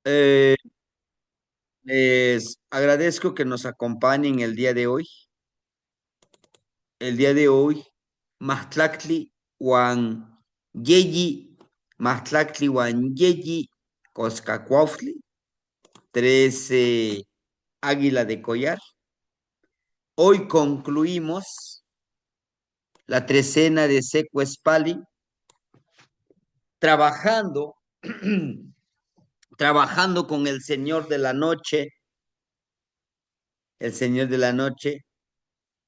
Eh, Les agradezco que nos acompañen el día de hoy. El día de hoy, Mahtlactli Huan Yeyi, Mahtlactli Huan Yeyi, Coscacuautli, 13 Águila de Collar. Hoy concluimos la trecena de Secuespali, trabajando, trabajando con el Señor de la Noche,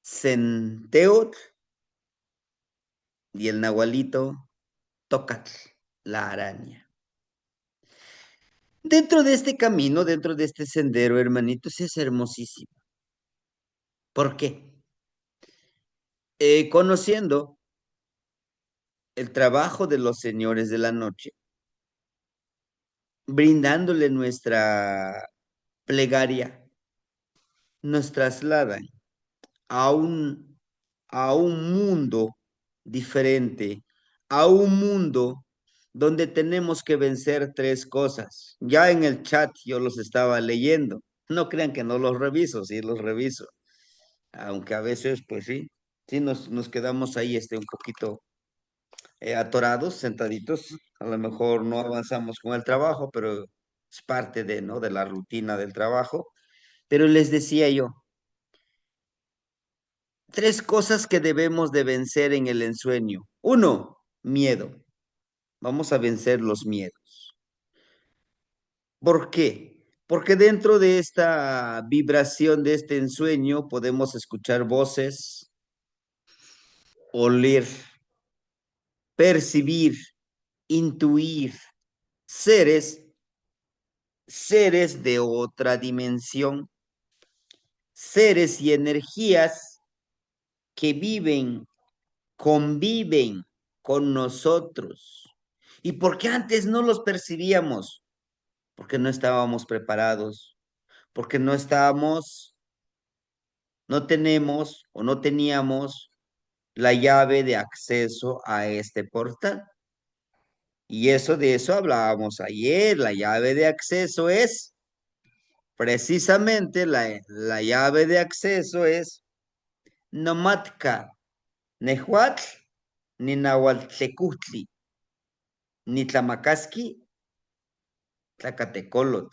Centeot y el Nahualito Tócatl, la araña. Dentro de este camino, dentro de este sendero, hermanitos, es hermosísimo. ¿Por qué? Conociendo el trabajo de los señores de la noche, brindándole nuestra plegaria, nos trasladan a a un mundo diferente, a un mundo donde tenemos que vencer tres cosas. Ya en el chat yo los estaba leyendo. No crean que no los reviso, sí los reviso. Aunque a veces, pues sí, sí nos quedamos ahí un poquito atorados, sentaditos. A lo mejor no avanzamos con el trabajo, pero es parte de, ¿no? De la rutina del trabajo. Pero les decía yo, tres cosas que debemos de vencer en el ensueño. Uno, miedo. Vamos a vencer los miedos. ¿Por qué? Porque dentro de esta vibración de este ensueño podemos escuchar voces, oler, percibir, intuir seres, seres de otra dimensión, seres y energías que viven, conviven con nosotros. ¿Y por qué antes no los percibíamos? Porque no estábamos preparados, porque no estábamos, no tenemos o no teníamos la llave de acceso a este portal. Y eso de eso hablábamos ayer, la llave de acceso es, precisamente la llave de acceso es Nomatka, Nehuatl, ni Nahuatltecutli, ni Tlamacasqui, Tlacatecolot,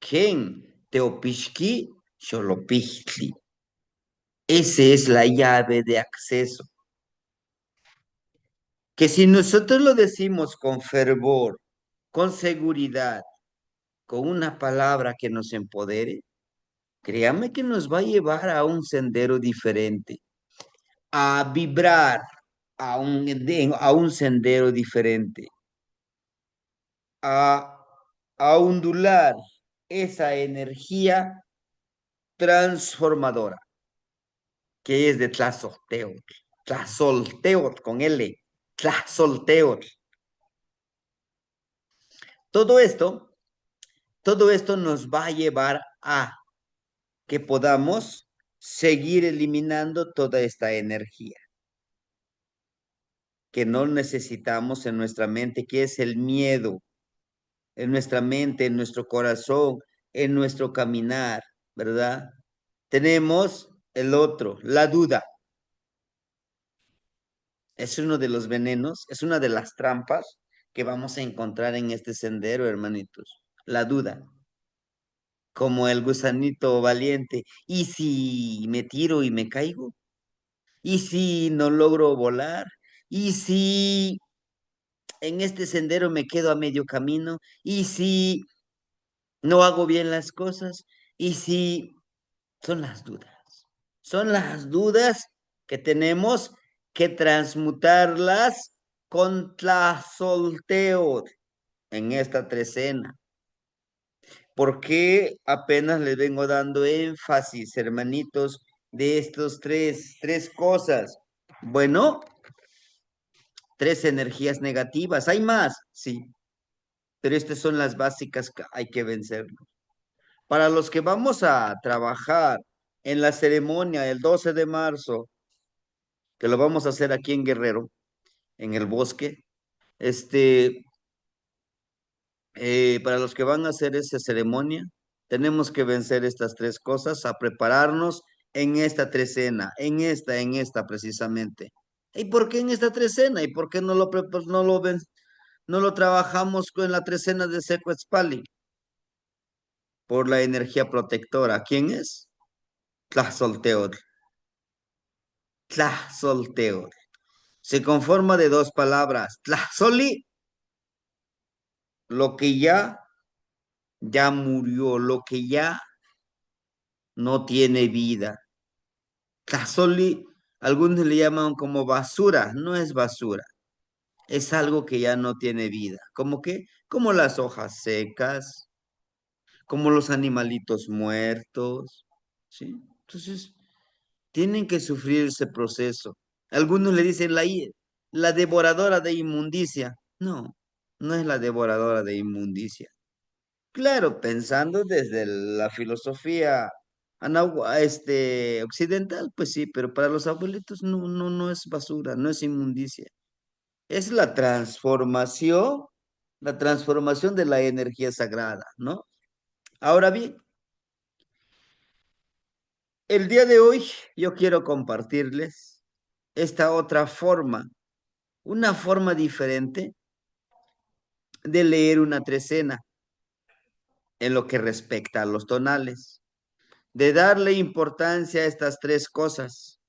Ken, Teopixqui, Xolopixtli. Esa es la llave de acceso. Que si nosotros lo decimos con fervor, con seguridad, con una palabra que nos empodere, créame que nos va a llevar a un sendero diferente, a vibrar a un sendero diferente, a, a ondular esa energía transformadora que es de Tlazolteotl, Tlazolteotl con L, Tlazolteotl. Todo esto, todo esto nos va a llevar a que podamos seguir eliminando toda esta energía que no necesitamos en nuestra mente, que es el miedo, en nuestra mente, en nuestro corazón, en nuestro caminar, ¿verdad? Tenemos el otro, la duda. Es uno de los venenos, es una de las trampas que vamos a encontrar en este sendero, hermanitos. La duda, como el gusanito valiente. ¿Y si me tiro y me caigo? ¿Y si no logro volar? ¿Y si en este sendero me quedo a medio camino? ¿Y si no hago bien las cosas? ¿Y si son las dudas? Son las dudas que tenemos que transmutarlas con solteo en esta trecena. ¿Por qué apenas les vengo dando énfasis, hermanitos, de estos tres cosas? Bueno, tres energías negativas. Hay más, sí, pero estas son las básicas que hay que vencer. Para los que vamos a trabajar en la ceremonia del 12 de marzo, que lo vamos a hacer aquí en Guerrero, en el bosque, este, Para los que van a hacer esa ceremonia, tenemos que vencer estas tres cosas, a prepararnos en esta trecena, en esta precisamente. ¿Y por qué en esta trecena? ¿Y por qué no lo trabajamos con la trecena de Secuetzpali? Por la energía protectora. ¿Quién es? Tlazolteotl. Tlazolteotl. Se conforma de dos palabras. Tlazoli, lo que ya murió, lo que ya no tiene vida. Tlazoli, algunos le llaman como basura, no es basura, es algo que ya no tiene vida. ¿Cómo qué? Como las hojas secas, como los animalitos muertos, ¿sí? Entonces, tienen que sufrir ese proceso. Algunos le dicen la devoradora de inmundicia. No, no es la devoradora de inmundicia. Claro, pensando desde la filosofía occidental, pues sí, pero para los abuelitos no es basura, no es inmundicia. Es la transformación de la energía sagrada, ¿no? Ahora bien, el día de hoy yo quiero compartirles esta otra forma, una forma diferente de leer una trecena en lo que respecta a los tonales, de darle importancia a estas tres cosas.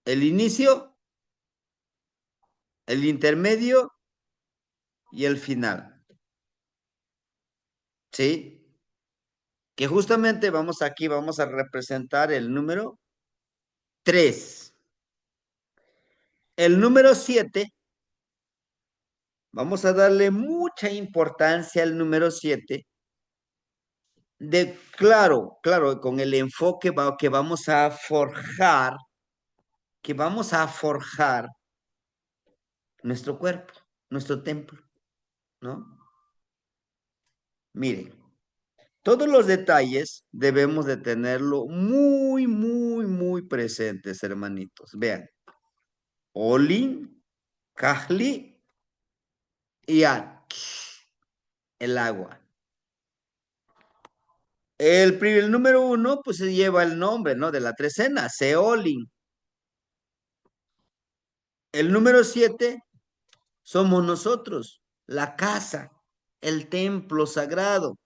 El inicio, el intermedio y el final. ¿Sí? Que justamente vamos a representar el número 3. El número 7, vamos a darle mucha importancia al número 7, claro, con el enfoque que vamos a forjar nuestro cuerpo, nuestro templo, ¿no? Miren, todos los detalles debemos de tenerlo muy presentes, hermanitos. Vean, Olin, Kahli y Ak, el agua. El número 1, pues se lleva el nombre, ¿no? De la trecena, Seolin. El número 7 somos nosotros, la casa, el templo sagrado.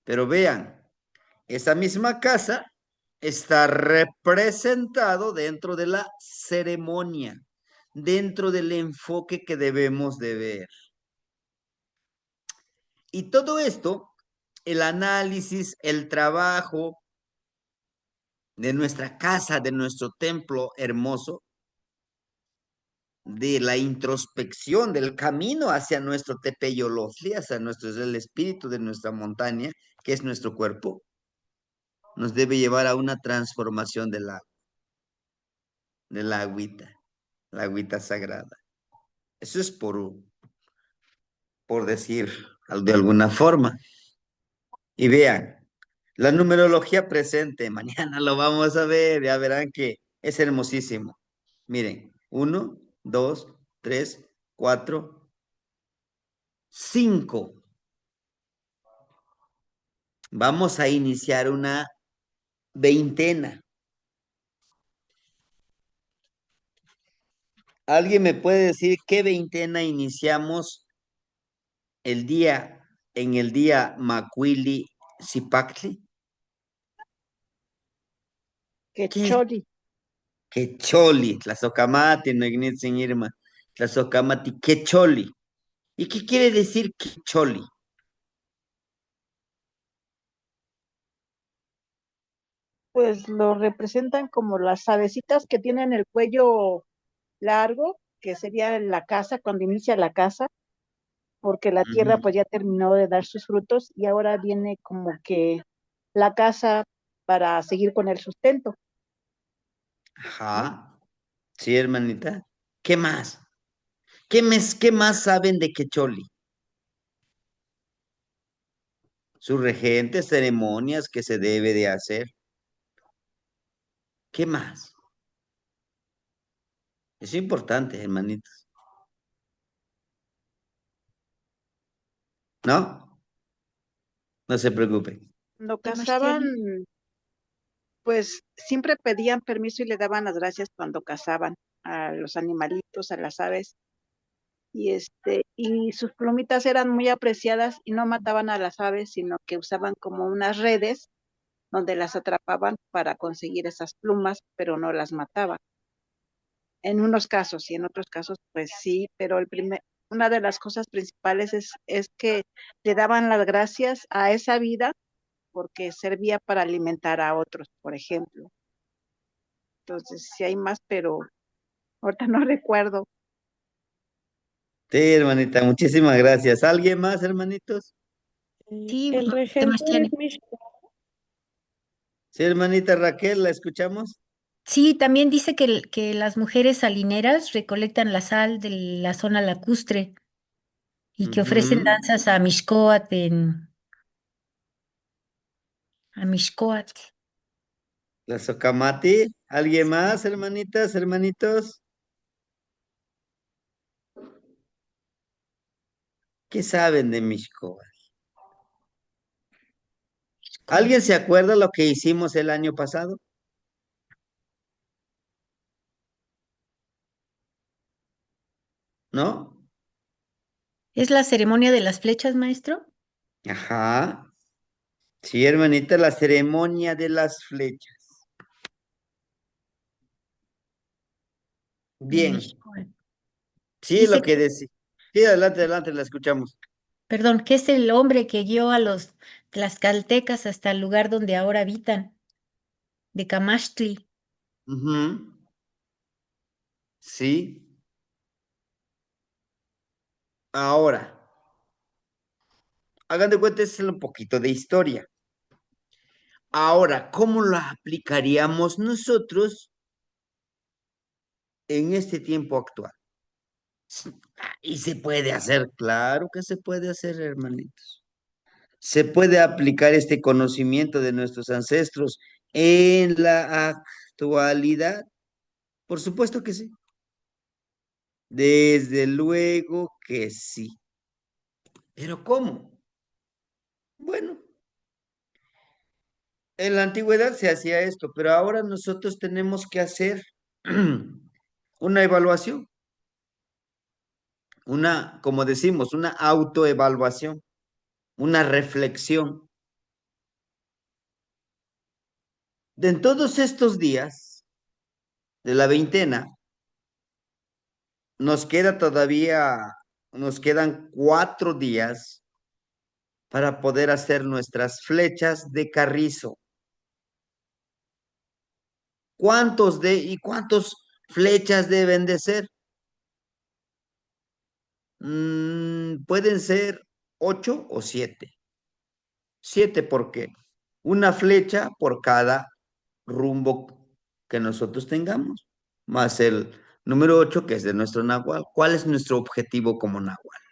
Pero vean, esa misma casa está representado dentro de la ceremonia, dentro del enfoque que debemos de ver. Y todo esto, el análisis, el trabajo de nuestra casa, de nuestro templo hermoso, de la introspección, del camino hacia nuestro Tepeyolotli, hacia el espíritu de nuestra montaña, que es nuestro cuerpo, nos debe llevar a una transformación la agüita sagrada. Eso es por decir de alguna forma. Y vean, la numerología presente, mañana lo vamos a ver, ya verán que es hermosísimo. Miren, 1, 2, 3, 4, 5. Vamos a iniciar una veintena. ¿Alguien me puede decir qué veintena iniciamos en el día Macuili Zipactli? Que ¿Qué? choli, Quecholi, Tlazocamati, no ignitzen Irma, Tlazocamati, Quecholi. ¿Y qué quiere decir Quecholi? pues lo representan como las avecitas que tienen el cuello largo, que sería la casa, cuando inicia la casa, porque la tierra Ujú. pues ya terminó de dar sus frutos y ahora viene como que la casa para seguir con el sustento, ¿no? Ajá, sí, hermanita. ¿Qué más? ¿Qué más saben de Quecholi? Sus regentes, ceremonias que se debe de hacer. ¿Qué más? Es importante, hermanitos. ¿No? No se preocupe. Cuando ¿Qué más cazaban, tiene? pues siempre pedían permiso y le daban las gracias cuando cazaban a los animalitos, a las aves. Y sus plumitas eran muy apreciadas y no mataban a las aves, sino que usaban como unas redes donde las atrapaban para conseguir esas plumas, pero no las mataban. En unos casos y en otros casos, pues sí, pero una de las cosas principales es que le daban las gracias a esa vida porque servía para alimentar a otros, por ejemplo. Entonces, sí hay más, pero ahorita no recuerdo. Sí, hermanita, muchísimas gracias. ¿Alguien más, hermanitos? Sí, El ¿qué más regente tiene? es Mishka. Sí, hermanita Raquel, ¿la escuchamos? Sí, también dice que las mujeres salineras recolectan la sal de la zona lacustre y que ofrecen Ujú. danzas a Mixcoatl a Mixcoatl. La Socamati. ¿Alguien más, hermanitas, hermanitos? ¿Qué saben de Mixcoa? ¿Alguien se acuerda lo que hicimos el año pasado? ¿No? ¿Es la ceremonia de las flechas, maestro? Ajá. Sí, hermanita, la ceremonia de las flechas. De Bien. Mixcoatl. Sí, lo Dice que que, decía. Sí, adelante, adelante, la escuchamos. perdón, que es el hombre que guió a los tlaxcaltecas hasta el lugar donde ahora habitan, de Camachtli. Ujú. Sí. Ahora, hagan de cuenta, es un poquito de historia. Ahora, ¿cómo la aplicaríamos nosotros en este tiempo actual? Y se puede hacer, claro que se puede hacer, hermanitos. Se puede aplicar este conocimiento de nuestros ancestros en la actualidad. Por supuesto que sí. Desde luego que sí. ¿Pero cómo? Bueno, en la antigüedad se hacía esto, pero ahora nosotros tenemos que hacer una evaluación, como decimos, una autoevaluación, una reflexión. De en todos estos días de la veintena, nos quedan 4 días para poder hacer nuestras flechas de carrizo. ¿Cuántos flechas deben de ser? Pueden ser 8 o 7. 7 porque una flecha por cada rumbo que nosotros tengamos, más el número 8 que es de nuestro náhuatl. ¿Cuál es nuestro objetivo como náhuatl?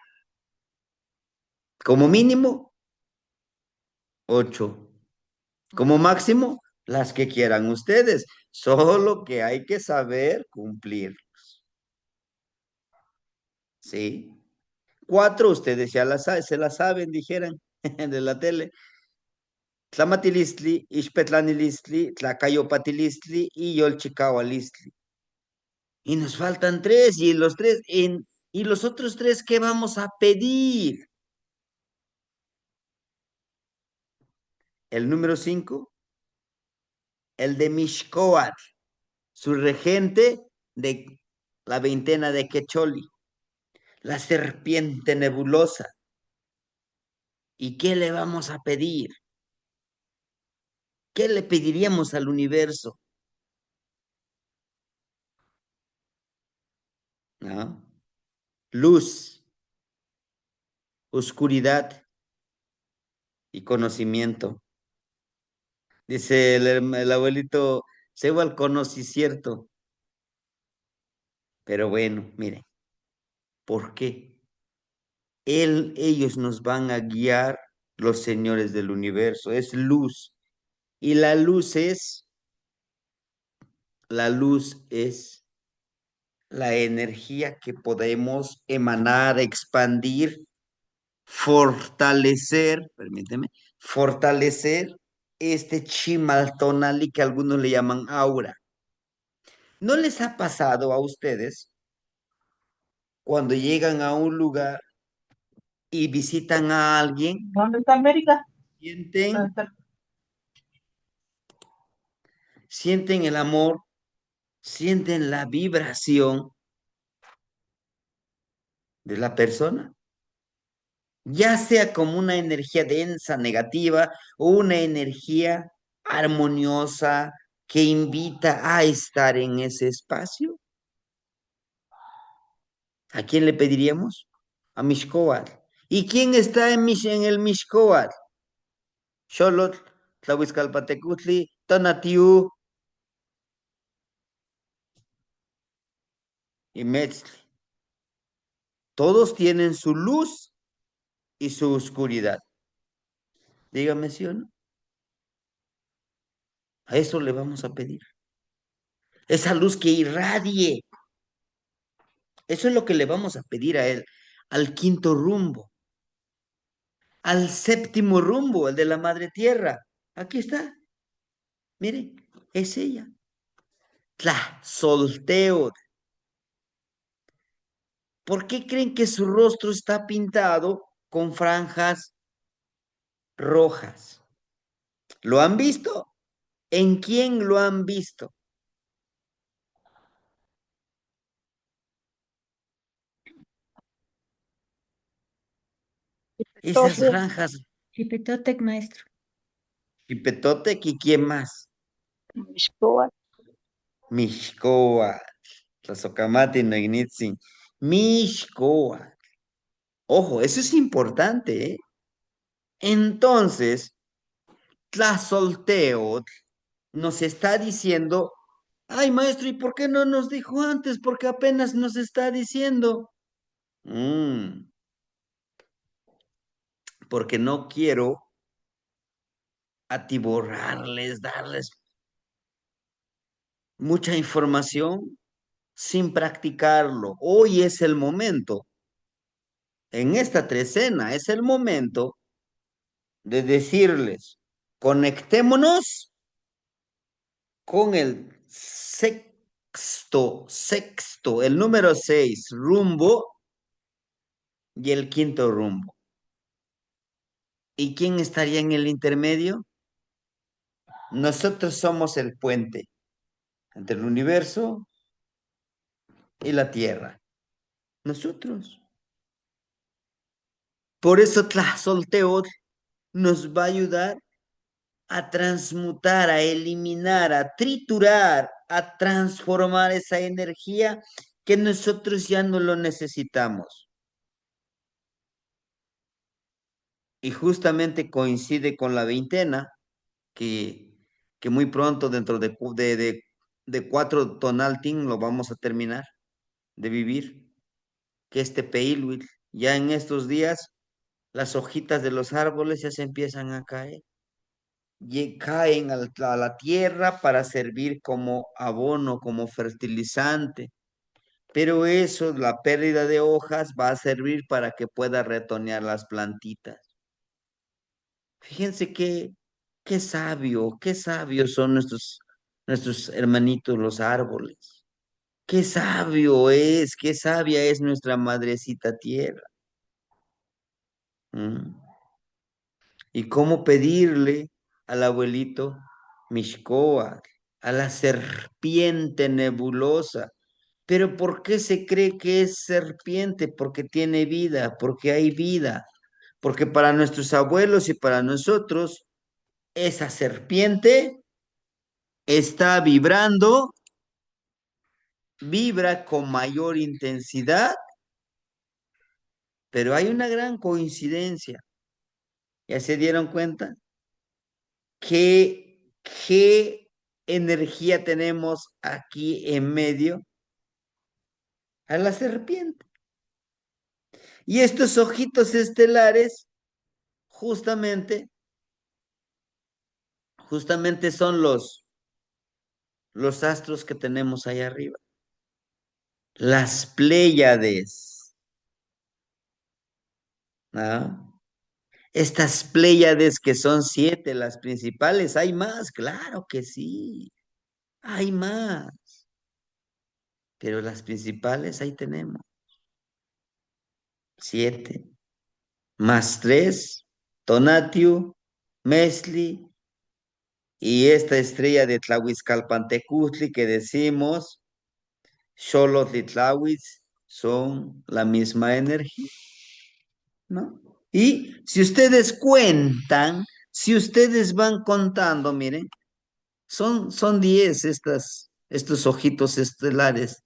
Como mínimo, 8. Como máximo, las que quieran ustedes. Solo que hay que saber cumplir. ¿Sí? 4 ustedes ya se las saben, dijeran de la tele. Tlamatilistli, Ixpetlanilistli, Tlacayopatilistli y Yolchicahualistli. Y nos faltan 3, y los otros 3, ¿qué vamos a pedir? El número 5, el de Mixcoatl, su regente de la veintena de Quecholi, la serpiente nebulosa. ¿Y qué le vamos a pedir? ¿Qué le pediríamos al universo? ¿No? Luz, oscuridad y conocimiento. Dice el abuelito, se va al conocicierto. Pero bueno, mire, ¿por qué? Ellos nos van a guiar, los señores del universo. Es luz. Y la luz es la energía que podemos emanar, expandir permíteme, fortalecer este chimaltonali que algunos le llaman aura. ¿No les ha pasado a ustedes cuando llegan a un lugar y visitan a alguien, ¿Dónde está América? ¿Dónde sienten, está? sienten el amor, sienten la vibración de la persona? Ya sea como una energía densa, negativa, o una energía armoniosa que invita a estar en ese espacio. ¿A quién le pediríamos? A Mixcoatl. ¿Y quién está en el Mixcoatl? Xolotl, Tlahuizcalpatecutli, Tonatiu y Metzli. Todos tienen su luz y su oscuridad. Dígame si o no. A eso le vamos a pedir. Esa luz que irradie. Eso es lo que le vamos a pedir a él. Al quinto rumbo. Al séptimo rumbo, el de la madre tierra. Aquí está. Mire, es ella. Solteo. ¿Por qué creen que su rostro está pintado con franjas rojas? ¿Lo han visto? ¿En quién lo han visto? Esas Entonces, franjas. Chipetotec, maestro. Y Petote, ¿y quién más? Mixcoac, Mixcoa, Tlazocamati, Noignitzin. Mixcoa. Ojo, eso es importante, ¿eh? Entonces, Tlazolteotl nos está diciendo, ay maestro, ¿y por qué no nos dijo antes? Porque apenas nos está diciendo. Porque no quiero atiborrarles, darles mucha información sin practicarlo. Hoy es el momento, en esta trecena es el momento de decirles, conectémonos con el sexto, el número 6, rumbo y el quinto rumbo. ¿Y quién estaría en el intermedio? Nosotros somos el puente entre el universo y la tierra. Nosotros. Por eso Tlazolteotl nos va a ayudar a transmutar, a eliminar, a triturar, a transformar esa energía que nosotros ya no lo necesitamos. Y justamente coincide con la veintena, que, que muy pronto, dentro de 4 tonaltin, lo vamos a terminar de vivir, que este Peilwil, ya en estos días, las hojitas de los árboles ya se empiezan a caer. Y caen a la tierra para servir como abono, como fertilizante. Pero eso, la pérdida de hojas, va a servir para que pueda retoñar las plantitas. Fíjense qué sabios son nuestros hermanitos los árboles. Qué sabio es, qué sabia es nuestra madrecita tierra. ¿Mm? Y cómo pedirle al abuelito Mixcoac, a la serpiente nebulosa. Pero ¿por qué se cree que es serpiente? Porque tiene vida, porque hay vida. Porque para nuestros abuelos y para nosotros, esa serpiente está vibrando, vibra con mayor intensidad, pero hay una gran coincidencia. ¿Ya se dieron cuenta? ¿Qué energía tenemos aquí en medio? A la serpiente. Y estos ojitos estelares, justamente son los astros que tenemos ahí arriba. Las Pléyades. ¿Ah? Estas Pléyades que son 7, las principales, hay más, claro que sí, hay más, pero las principales ahí tenemos, 7, más 3, Tonatiuh, Mesli, y esta estrella de Tlahuizcalpantecutli que decimos, Xolotl y Tlahuiz, son la misma energía, ¿no? Y si ustedes cuentan, si ustedes van contando, miren, son 10 estos ojitos estelares,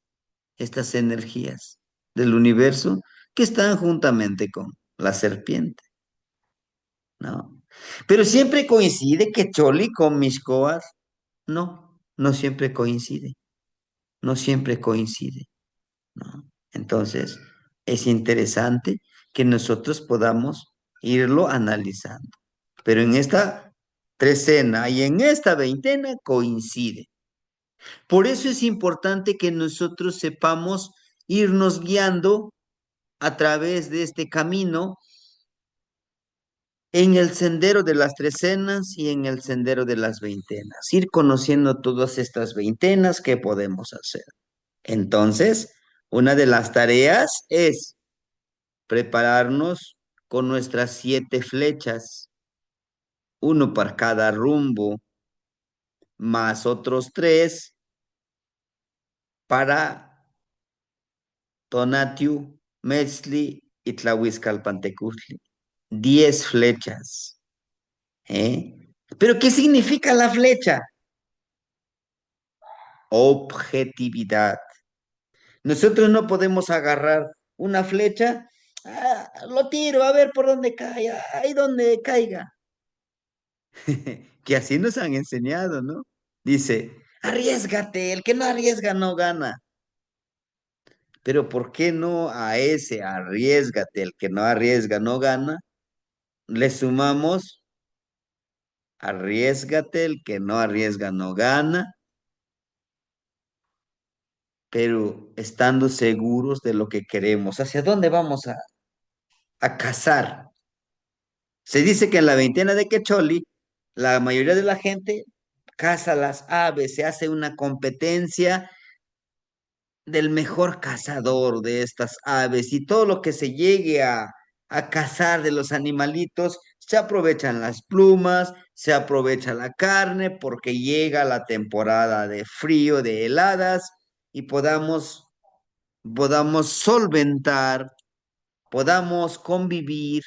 estas energías del universo que están juntamente con la serpiente, ¿no? Pero siempre coincide que Choli con Mixcoac, no, no siempre coincide, no siempre coincide, ¿no? Entonces, es interesante que nosotros podamos irlo analizando. Pero en esta trecena y en esta veintena coincide. Por eso es importante que nosotros sepamos irnos guiando a través de este camino en el sendero de las trecenas y en el sendero de las veintenas. Ir conociendo todas estas veintenas que podemos hacer. Entonces, una de las tareas es prepararnos con nuestras 7 flechas, uno para cada rumbo, más otros 3 para Tonatiuh, Metzli y Tlahuizcalpantecutli. 10 flechas. ¿Eh? ¿Pero qué significa la flecha? Objetividad. Nosotros no podemos agarrar una flecha, lo tiro a ver por dónde cae, ahí donde caiga. Que así nos han enseñado, ¿no? Dice, arriesgate, el que no arriesga no gana. Pero ¿por qué no a ese arriesgate, el que no arriesga no gana? Le sumamos, arriesgate, el que no arriesga no gana, pero estando seguros de lo que queremos. ¿Hacia dónde vamos a cazar? Se dice que en la veintena de Quecholi, la mayoría de la gente caza las aves, se hace una competencia del mejor cazador de estas aves y todo lo que se llegue a cazar de los animalitos, se aprovechan las plumas, se aprovecha la carne porque llega la temporada de frío, de heladas y podamos solventar, podamos convivir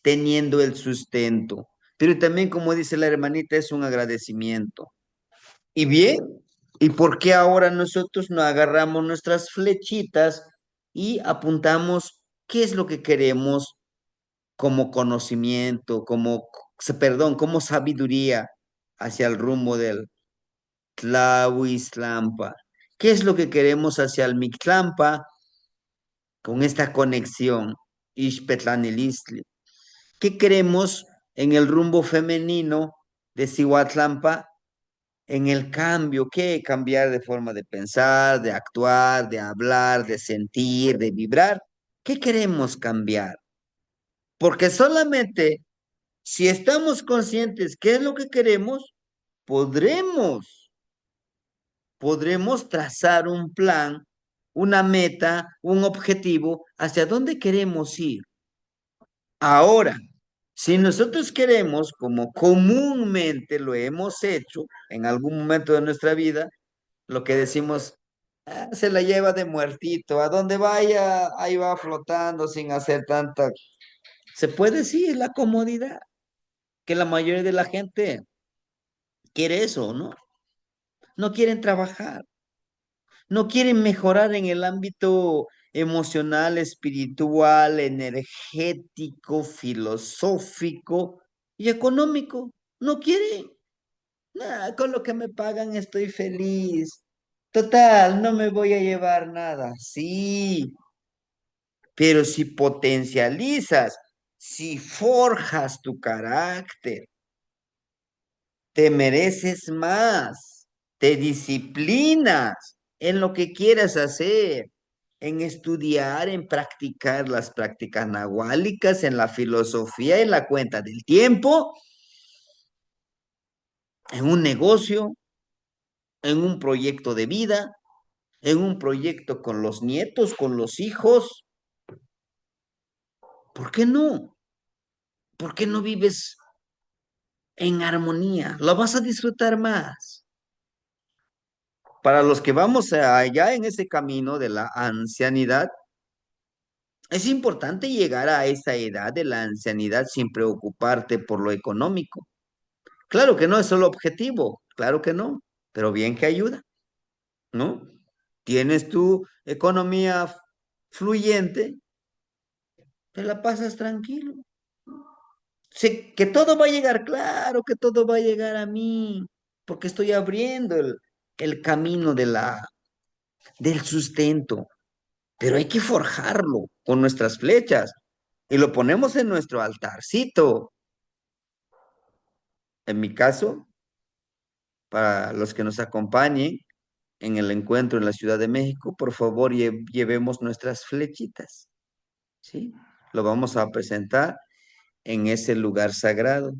teniendo el sustento. Pero también, como dice la hermanita, es un agradecimiento. Y bien, ¿y por qué ahora nosotros no agarramos nuestras flechitas y apuntamos qué es lo que queremos como conocimiento, perdón, como sabiduría hacia el rumbo del Tlahuiztlampa? ¿Qué es lo que queremos hacia el Mictlampa con esta conexión Ixpetlanilistli? ¿Qué queremos en el rumbo femenino de Cihuatlampa? En el cambio, ¿qué cambiar de forma de pensar, de actuar, de hablar, de sentir, de vibrar? ¿Qué queremos cambiar? Porque solamente si estamos conscientes qué es lo que queremos, podremos, podremos trazar un plan, una meta, un objetivo hacia dónde queremos ir. Ahora, si nosotros queremos, como comúnmente lo hemos hecho en algún momento de nuestra vida, lo que decimos, se la lleva de muertito, a donde vaya, ahí va flotando sin hacer tanta. Se puede decir la comodidad, que la mayoría de la gente quiere eso, ¿no? No quieren trabajar, no quieren mejorar en el ámbito emocional, espiritual, energético, filosófico y económico. No quieren. Nah, con lo que me pagan estoy feliz. Total, no me voy a llevar nada. Sí, pero si potencializas, si forjas tu carácter, te mereces más, te disciplinas en lo que quieras hacer. en estudiar, en practicar las prácticas nahuálicas, en la filosofía, en la cuenta del tiempo, en un negocio, en un proyecto de vida, en un proyecto con los nietos, con los hijos. ¿Por qué no? ¿Por qué no vives en armonía? Lo vas a disfrutar más. Para los que vamos allá en ese camino de la ancianidad, es importante llegar a esa edad de la ancianidad sin preocuparte por lo económico. Claro que no es solo objetivo, claro que no, pero bien que ayuda, ¿no? Tienes tu economía fluyente, te la pasas tranquilo. Sé que todo va a llegar, claro que todo va a llegar a mí, porque estoy abriendo el camino del sustento, pero hay que forjarlo con nuestras flechas y lo ponemos en nuestro altarcito. En mi caso, para los que nos acompañen en el encuentro en la Ciudad de México, por favor llevemos nuestras flechitas, ¿sí? Lo vamos a presentar en ese lugar sagrado.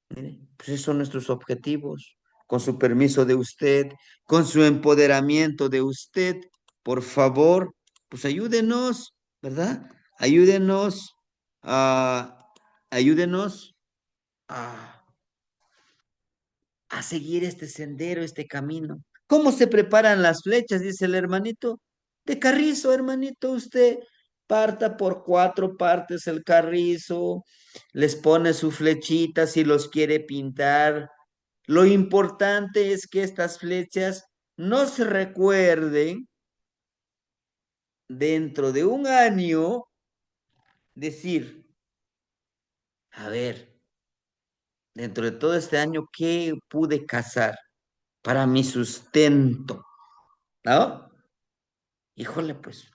Mire, pues esos son nuestros objetivos. Con su permiso de usted, con su empoderamiento de usted, por favor, pues ayúdenos, ¿verdad? Ayúdenos a, ayúdenos a seguir este sendero, este camino. ¿Cómo se preparan las flechas? Dice el hermanito. De carrizo, hermanito, usted parta por cuatro partes el carrizo, les pone su flechita si los quiere pintar. Lo importante es que estas flechas no se recuerden dentro de un año decir, a ver, dentro de todo este año, ¿qué pude cazar para mi sustento? ¿No? Híjole, pues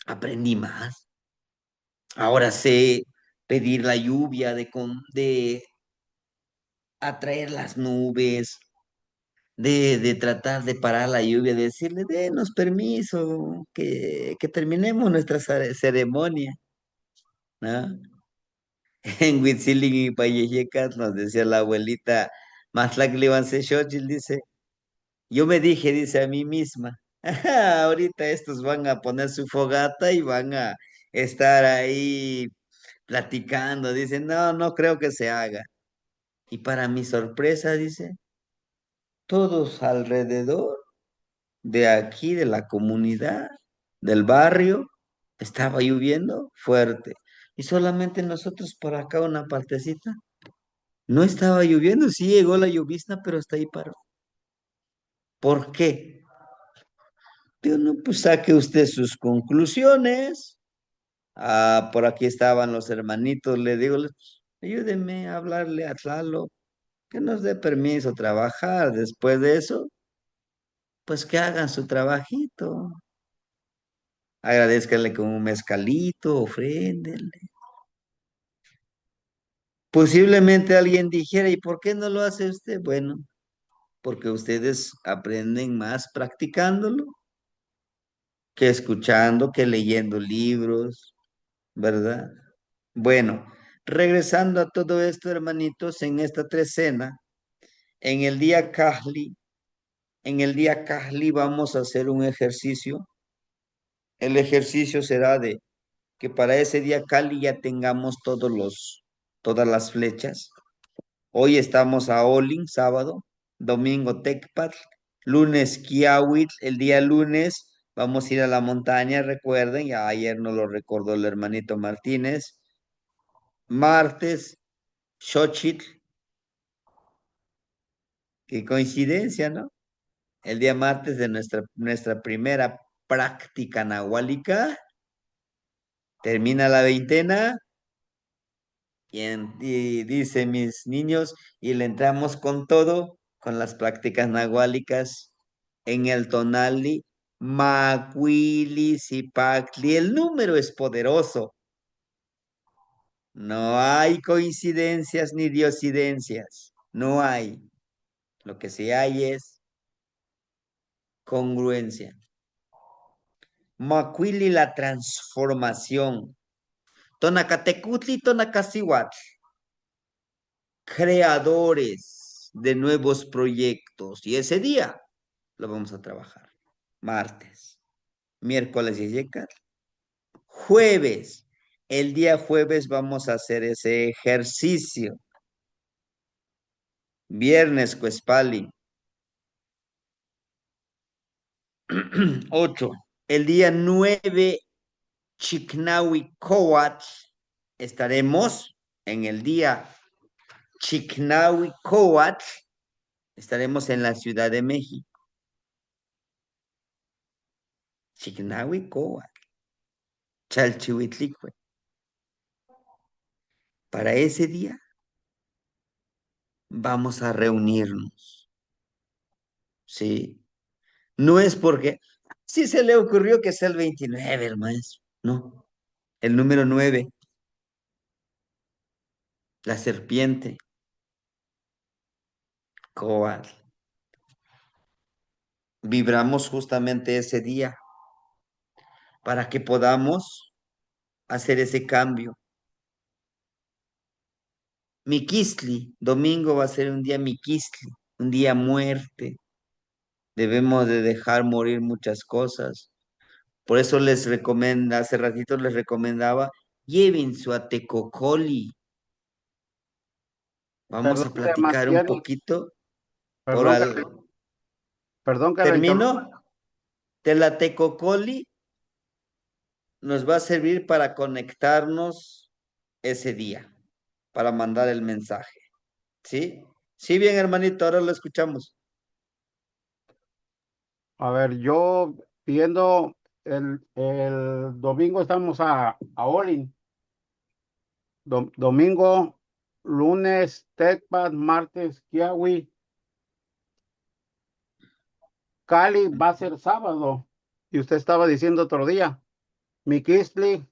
aprendí más. Ahora sé pedir la lluvia, de atraer las nubes, de tratar de parar la lluvia, de decirle, denos permiso, que terminemos nuestra ceremonia, ¿no? En Huitzilin y Payejecas nos decía la abuelita, Matlaclivanse Xochitl, dice, yo me dije, dice a mí misma, ahorita estos van a poner su fogata y van a estar ahí platicando. Dice, no, no creo que se haga. Y para mi sorpresa, dice, todos alrededor de aquí, de la comunidad, del barrio, estaba lloviendo fuerte. Y solamente nosotros por acá una partecita. No estaba lloviendo, sí llegó la llovizna, pero hasta ahí paró. ¿Por qué? Digo, no, pues saque usted sus conclusiones. Ah, por aquí estaban los hermanitos, le digo, ayúdenme a hablarle a Tlalo, que nos dé permiso trabajar. Después de eso, pues que hagan su trabajito. Agradezcanle con un mezcalito, ofréndenle. Posiblemente alguien dijera, ¿y por qué no lo hace usted? Bueno, porque ustedes aprenden más practicándolo que escuchando, que leyendo libros, ¿verdad? Bueno, regresando a todo esto, hermanitos, en esta trecena, en el día Kahli, en el día Kahli vamos a hacer un ejercicio. El ejercicio será de que para ese día Kali ya tengamos todas las flechas. Hoy estamos a Olin, sábado, domingo Tecpatl, lunes Kiawit, el día lunes vamos a ir a la montaña, recuerden, ya ayer nos lo recordó el hermanito Martínez. Martes, Xochitl, qué coincidencia, ¿no? El día martes de nuestra primera práctica nahuálica, termina la veintena, y dice mis niños, y le entramos con todo, con las prácticas nahuálicas en el tonali, macuili, zipacli. El número es poderoso. No hay coincidencias ni diosidencias. No hay. Lo que sí hay es congruencia. Macuili la transformación. Tonacatecutli, Tonacasihuatl. Creadores de nuevos proyectos. Y ese día lo vamos a trabajar. Martes, miércoles y jueves. El día jueves vamos a hacer ese ejercicio. Viernes, Cuespali. 8. El día 9, Chiknawi Coat. Estaremos en el día Chiknawi Coat. Estaremos en la Ciudad de México. Chiknawi Coat. Chalchihuitlicue. Para ese día vamos a reunirnos. ¿Sí? No es porque sí se le ocurrió que sea el 29, hermano. No, el número 9, la serpiente, Coat. Vibramos justamente ese día para que podamos hacer ese cambio. Miquistli, domingo va a ser un día Miquistli, un día muerte. Debemos de dejar morir muchas cosas. Por eso les recomienda, hace ratito les recomendaba, lleven su atecocoli. Vamos Perdón a que platicar un Mastiani, poquito por perdón que, algo. perdón que lo interrumpa. Termino. Telatecocoli nos va a servir para conectarnos ese día, para mandar el mensaje. ¿Sí? Sí, bien, hermanito, ahora lo escuchamos. A ver, yo viendo el domingo estamos a Olin. Domingo, lunes, Tecpat, martes, Kiawi. Cali va a ser sábado. Y usted estaba diciendo otro día. Miquistli,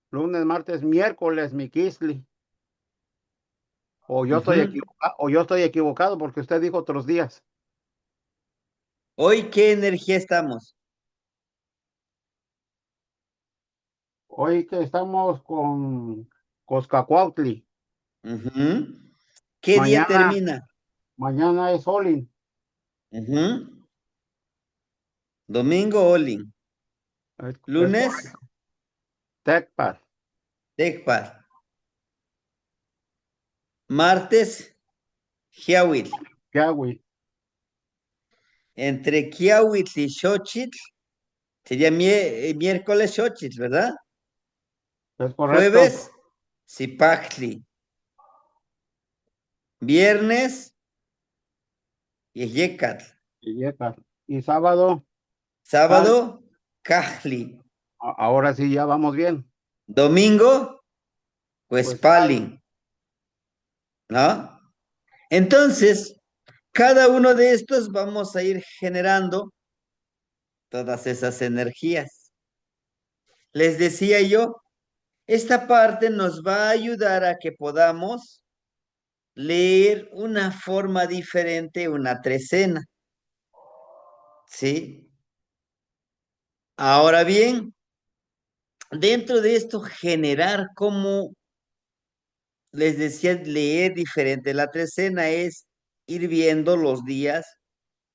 lunes, martes, miércoles, Miquistli. Ujú. O yo estoy equivocado porque usted dijo otros días. Hoy, ¿qué energía estamos? Hoy que estamos con Coscacuautli. Ujú. ¿Qué día Mañana, termina? mañana es Olin. Ujú. Domingo, Olin. Es Lunes, correcto. Tecpat, Tecpal. Martes, Jiawil. Kiawi. Entre Kiawitl y Xochitl sería miércoles Xochitl, ¿verdad? Es correcto. Jueves, Zipachtli. Viernes, Yeyecatl. Y sábado, Cal. Sábado, Cajli. Ahora sí ya vamos bien. Domingo, Pues Cal. Huespali, ¿no? Entonces, cada uno de estos vamos a ir generando todas esas energías. Les decía yo, esta parte nos va a ayudar a que podamos leer una forma diferente, una trecena, ¿sí? Ahora bien, dentro de esto, generar como les decía, leer diferente. La trecena es ir viendo los días,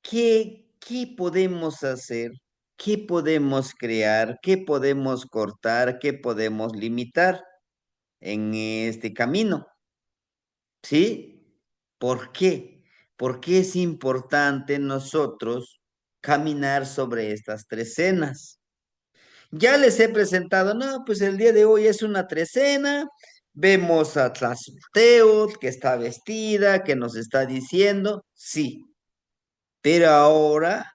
qué podemos hacer, qué podemos crear, qué podemos cortar, qué podemos limitar en este camino, ¿sí? ¿Por qué? Porque es importante nosotros caminar sobre estas trecenas. Ya les he presentado, no, pues el día de hoy es una trecena. Vemos a Tlazolteotl que está vestida, que nos está diciendo, sí. Pero ahora,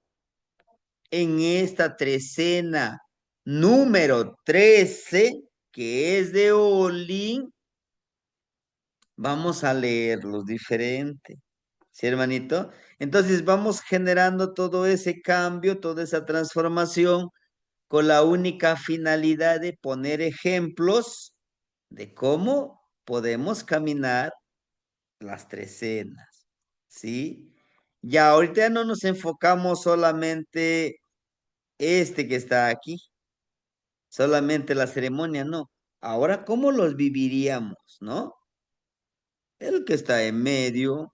en esta trecena número 13, que es de Olin, vamos a leerlos diferente. ¿Sí, hermanito? Entonces vamos generando todo ese cambio, toda esa transformación con la única finalidad de poner ejemplos de cómo podemos caminar las trecenas, ¿sí? Ya ahorita no nos enfocamos solamente este que está aquí. Solamente la ceremonia, no. Ahora, ¿cómo los viviríamos, no? El que está en medio,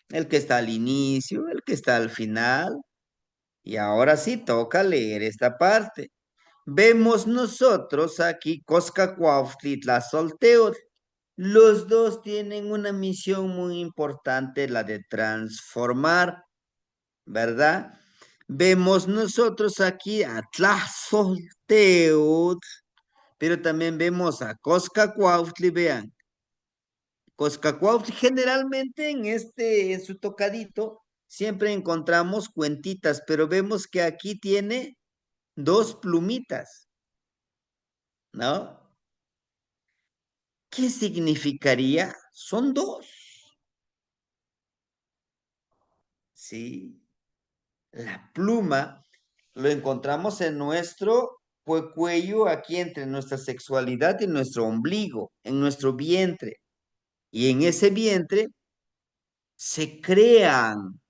el que está al inicio, el que está al final. Y ahora sí toca leer esta parte. Vemos nosotros aquí Coscacuautli Tlazolteotl. Los dos tienen una misión muy importante, la de transformar, ¿verdad? Vemos nosotros aquí a Tlazolteotl, pero también vemos a Coscacuautli, vean. Coscacuautli generalmente en su tocadito, siempre encontramos cuentitas, pero vemos que aquí tiene dos plumitas, ¿no? ¿Qué significaría? Son dos, ¿sí? La pluma lo encontramos en nuestro cuello, aquí entre nuestra sexualidad y nuestro ombligo, en nuestro vientre. Y en ese vientre se crean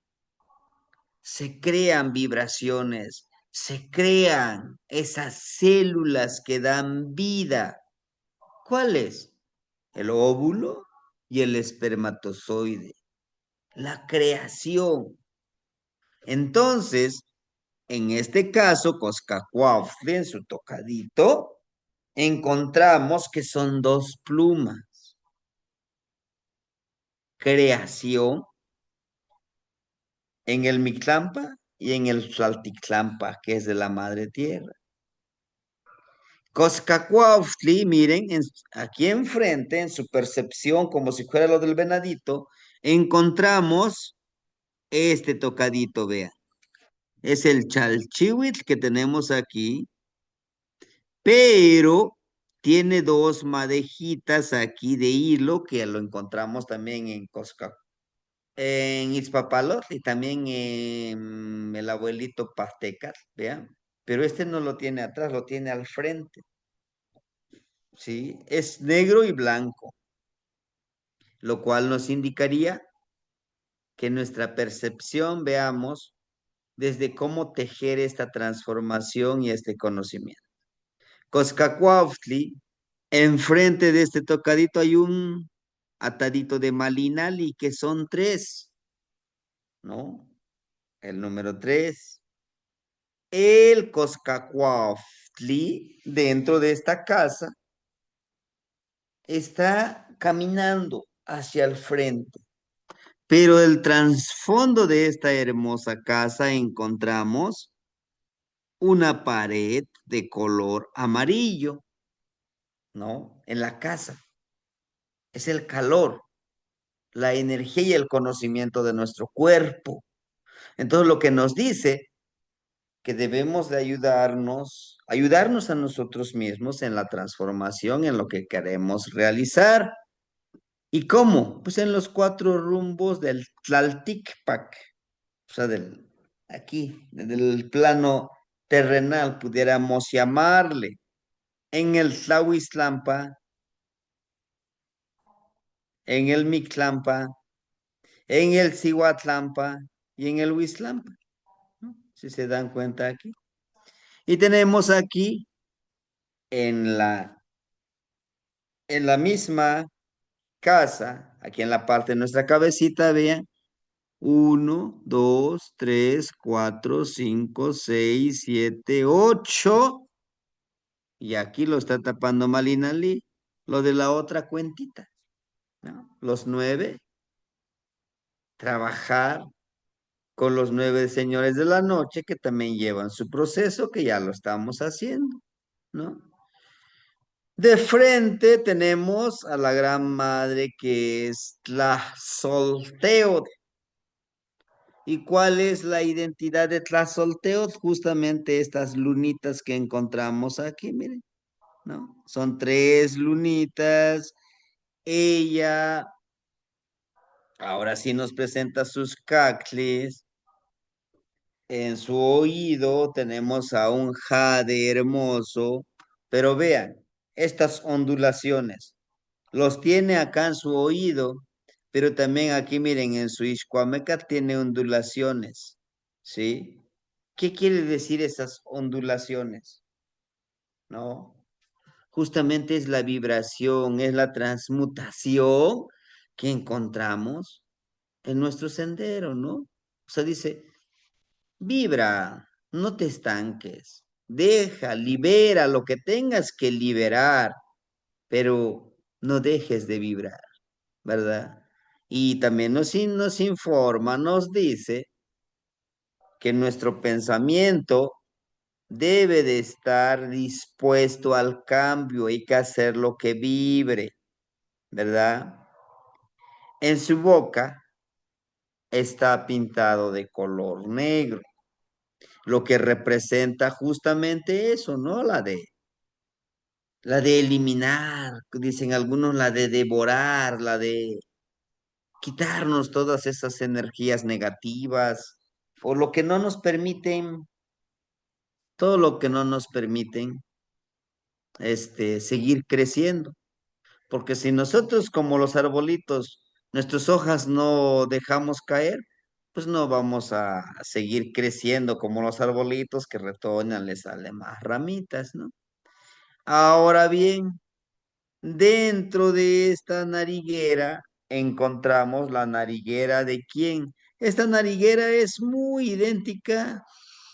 vibraciones, se crean esas células que dan vida. ¿Cuáles? El óvulo y el espermatozoide. La creación. Entonces, en este caso, Coscacuauhtli, en su tocadito, encontramos que son dos plumas. Creación en el Mictlampa y en el Tlaltictlampa, que es de la Madre Tierra. Coscacuauhtli, miren, aquí enfrente, en su percepción, como si fuera lo del venadito, encontramos este tocadito, vean. Es el chalchihuitl que tenemos aquí, pero tiene dos madejitas aquí de hilo que lo encontramos también en Itzpapalot y también en el abuelito Pastecar, vean. Pero este no lo tiene atrás, lo tiene al frente, ¿sí? Es negro y blanco, lo cual nos indicaría que nuestra percepción veamos desde cómo tejer esta transformación y este conocimiento. Coscacuauhtli, enfrente de este tocadito hay un atadito de Malinali, que son tres, ¿no? El número tres. El Coscacuauhtli, dentro de esta casa, está caminando hacia el frente. Pero el trasfondo de esta hermosa casa encontramos una pared de color amarillo, ¿no? En la casa. Es el calor, la energía y el conocimiento de nuestro cuerpo. Entonces, lo que nos dice que debemos de ayudarnos a nosotros mismos en la transformación, en lo que queremos realizar. ¿Y cómo? Pues en los cuatro rumbos del Tlalticpac, o sea, aquí, del plano terrenal, pudiéramos llamarle. En el Tlahuiztlampa, en el Mictlampa, en el Cihuatlampa y en el Huiztlampa, ¿no? Si se dan cuenta aquí. Y tenemos aquí en la misma casa, aquí en la parte de nuestra cabecita, vean, 1, 2, 3, 4, 5, 6, 7, 8. Y aquí lo está tapando Malinali, lo de la otra cuentita, ¿no? Los 9, trabajar con los 9 señores de la noche que también llevan su proceso, que ya lo estamos haciendo, ¿no? De frente tenemos a la gran madre que es la Solteo. ¿Y cuál es la identidad de Tlazolteotl? Justamente estas lunitas que encontramos aquí, miren, ¿no? Son tres lunitas. Ella ahora sí nos presenta sus cacles. En su oído tenemos a un jade hermoso, pero vean, estas ondulaciones, los tiene acá en su oído, pero también aquí miren, en su Ixcuameca tiene ondulaciones, ¿sí? ¿Qué quiere decir esas ondulaciones? ¿No? Justamente es la vibración, es la transmutación que encontramos en nuestro sendero, ¿no? O sea, dice, vibra, no te estanques, deja, libera lo que tengas que liberar, pero no dejes de vibrar, ¿verdad? Y también nos informa, nos dice que nuestro pensamiento debe de estar dispuesto al cambio, hay que hacer lo que vibre, ¿verdad? En su boca está pintado de color negro, lo que representa justamente eso, ¿no? La de eliminar, dicen algunos, la de devorar, la de quitarnos todas esas energías negativas o lo que no nos permiten, todo lo que no nos permiten, seguir creciendo. Porque si nosotros como los arbolitos, nuestras hojas no dejamos caer, pues no vamos a seguir creciendo como los arbolitos que retoñan, les salen más ramitas, ¿no? Ahora bien, dentro de esta nariguera encontramos la nariguera de quién. Esta nariguera es muy idéntica,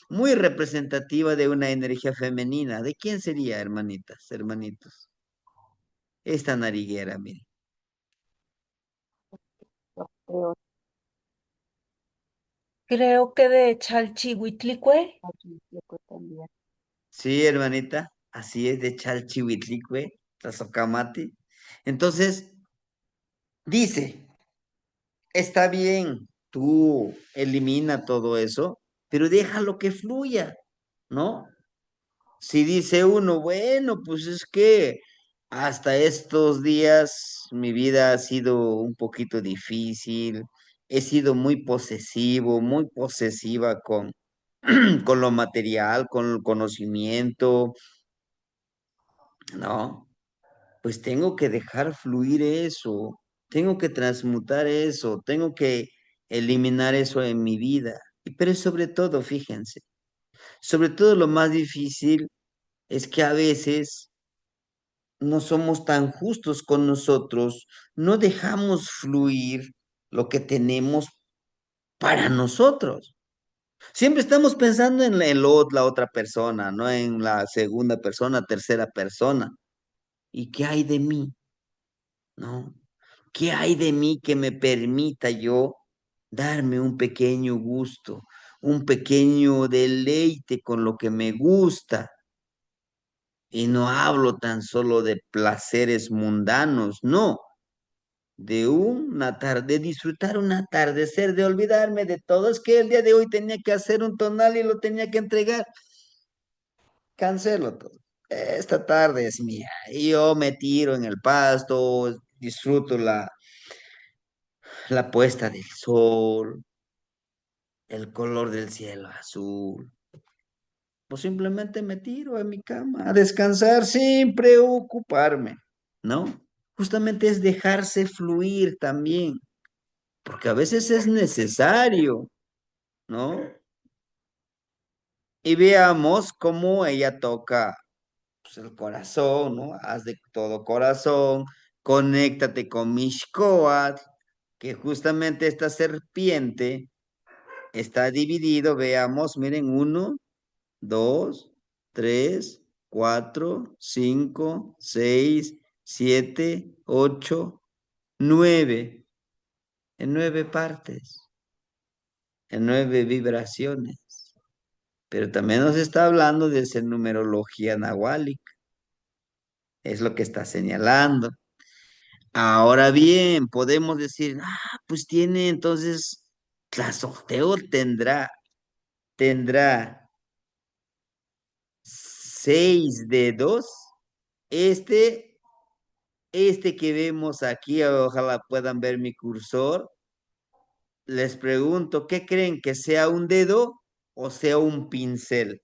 muy representativa de una energía femenina. ¿De quién sería, hermanitas, hermanitos? Esta nariguera, miren. Creo Creo que de Chalchihuitlicue. que también. Sí, hermanita, así es de Chalchihuitlicue, Tlazocamati. Entonces, dice, está bien, tú elimina todo eso, pero déjalo que fluya, ¿no? Si dice uno, bueno, pues es que hasta estos días mi vida ha sido un poquito difícil, he sido muy posesivo, muy posesiva con lo material, con el conocimiento, ¿no? Pues tengo que dejar fluir eso, tengo que transmutar eso, tengo que eliminar eso en mi vida. Pero sobre todo, fíjense, sobre todo lo más difícil es que a veces no somos tan justos con nosotros, no dejamos fluir lo que tenemos para nosotros. Siempre estamos pensando en la otra persona, no en la segunda persona, tercera persona. ¿Y qué hay de mí? ¿No? ¿Qué hay de mí que me permita yo darme un pequeño gusto, un pequeño deleite con lo que me gusta? Y no hablo tan solo de placeres mundanos, no, de una tarde, de disfrutar un atardecer, de olvidarme de todo. Es que el día de hoy tenía que hacer un tonal y lo tenía que entregar. Cancelo todo. Esta tarde es mía. Y yo me tiro en el pasto, disfruto la puesta del sol, el color del cielo azul. O simplemente me tiro en mi cama a descansar sin preocuparme, ¿no? Justamente es dejarse fluir también, porque a veces es necesario, ¿no? Y veamos cómo ella toca pues, el corazón, ¿no? Haz de todo corazón, conéctate con Mishkoat, que justamente esta serpiente está dividido, veamos, miren, uno, dos, tres, cuatro, cinco, seis, siete, ocho, nueve, en 9 partes, en 9 vibraciones. Pero también nos está hablando de esa numerología nahuálica, es lo que está señalando. Ahora bien, podemos decir, pues tiene entonces, Tlazolteotl tendrá 6 dedos. Este, este que vemos aquí, ojalá puedan ver mi cursor. Les pregunto, ¿qué creen? ¿Que sea un dedo o sea un pincel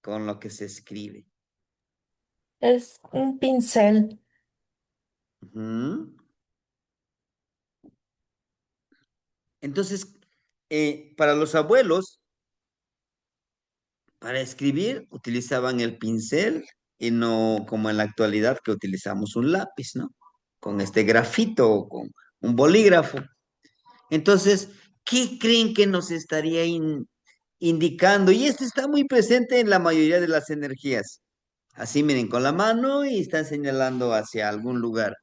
con lo que se escribe? Es un pincel. Ujú. Entonces, Para los abuelos, para escribir, utilizaban el pincel y no como en la actualidad que utilizamos un lápiz, ¿no? Con este grafito o con un bolígrafo. Entonces, ¿qué creen que nos estaría indicando? Y esto está muy presente en la mayoría de las energías. Así miren, con la mano y están señalando hacia algún lugar.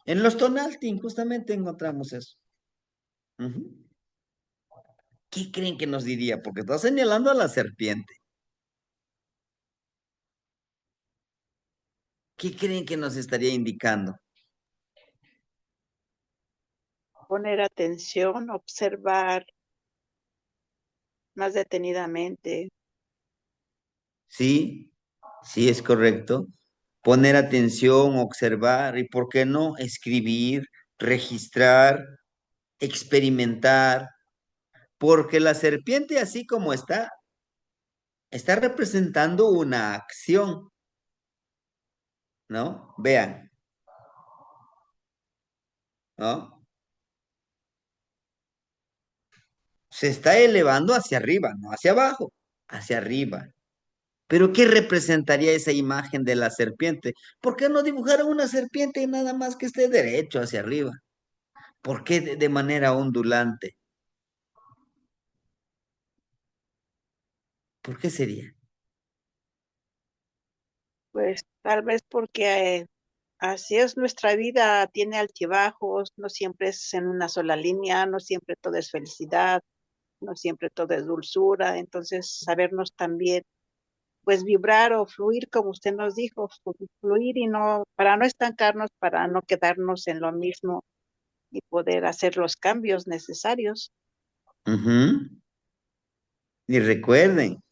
En los Tonaltin justamente encontramos eso. Ujú. ¿Qué creen que nos diría? Porque está señalando a la serpiente. ¿Qué creen que nos estaría indicando? Poner atención, observar más detenidamente. Sí, sí es correcto. Poner atención, observar y, ¿por qué no? Escribir, registrar, experimentar, porque la serpiente así como está representando una acción, ¿no? Vean, ¿no? Se está elevando hacia arriba, no hacia abajo, hacia arriba. Pero ¿qué representaría esa imagen de la serpiente? ¿Por qué no dibujaron una serpiente y nada más que esté derecho hacia arriba? ¿Por qué de manera ondulante? ¿Por qué sería? Pues tal vez porque así es nuestra vida, tiene altibajos, no siempre es en una sola línea, no siempre todo es felicidad, no siempre todo es dulzura, entonces sabernos también, pues vibrar o fluir, como usted nos dijo, fluir y no, para no estancarnos, para no quedarnos en lo mismo y poder hacer los cambios necesarios. Ujú. Y recuerden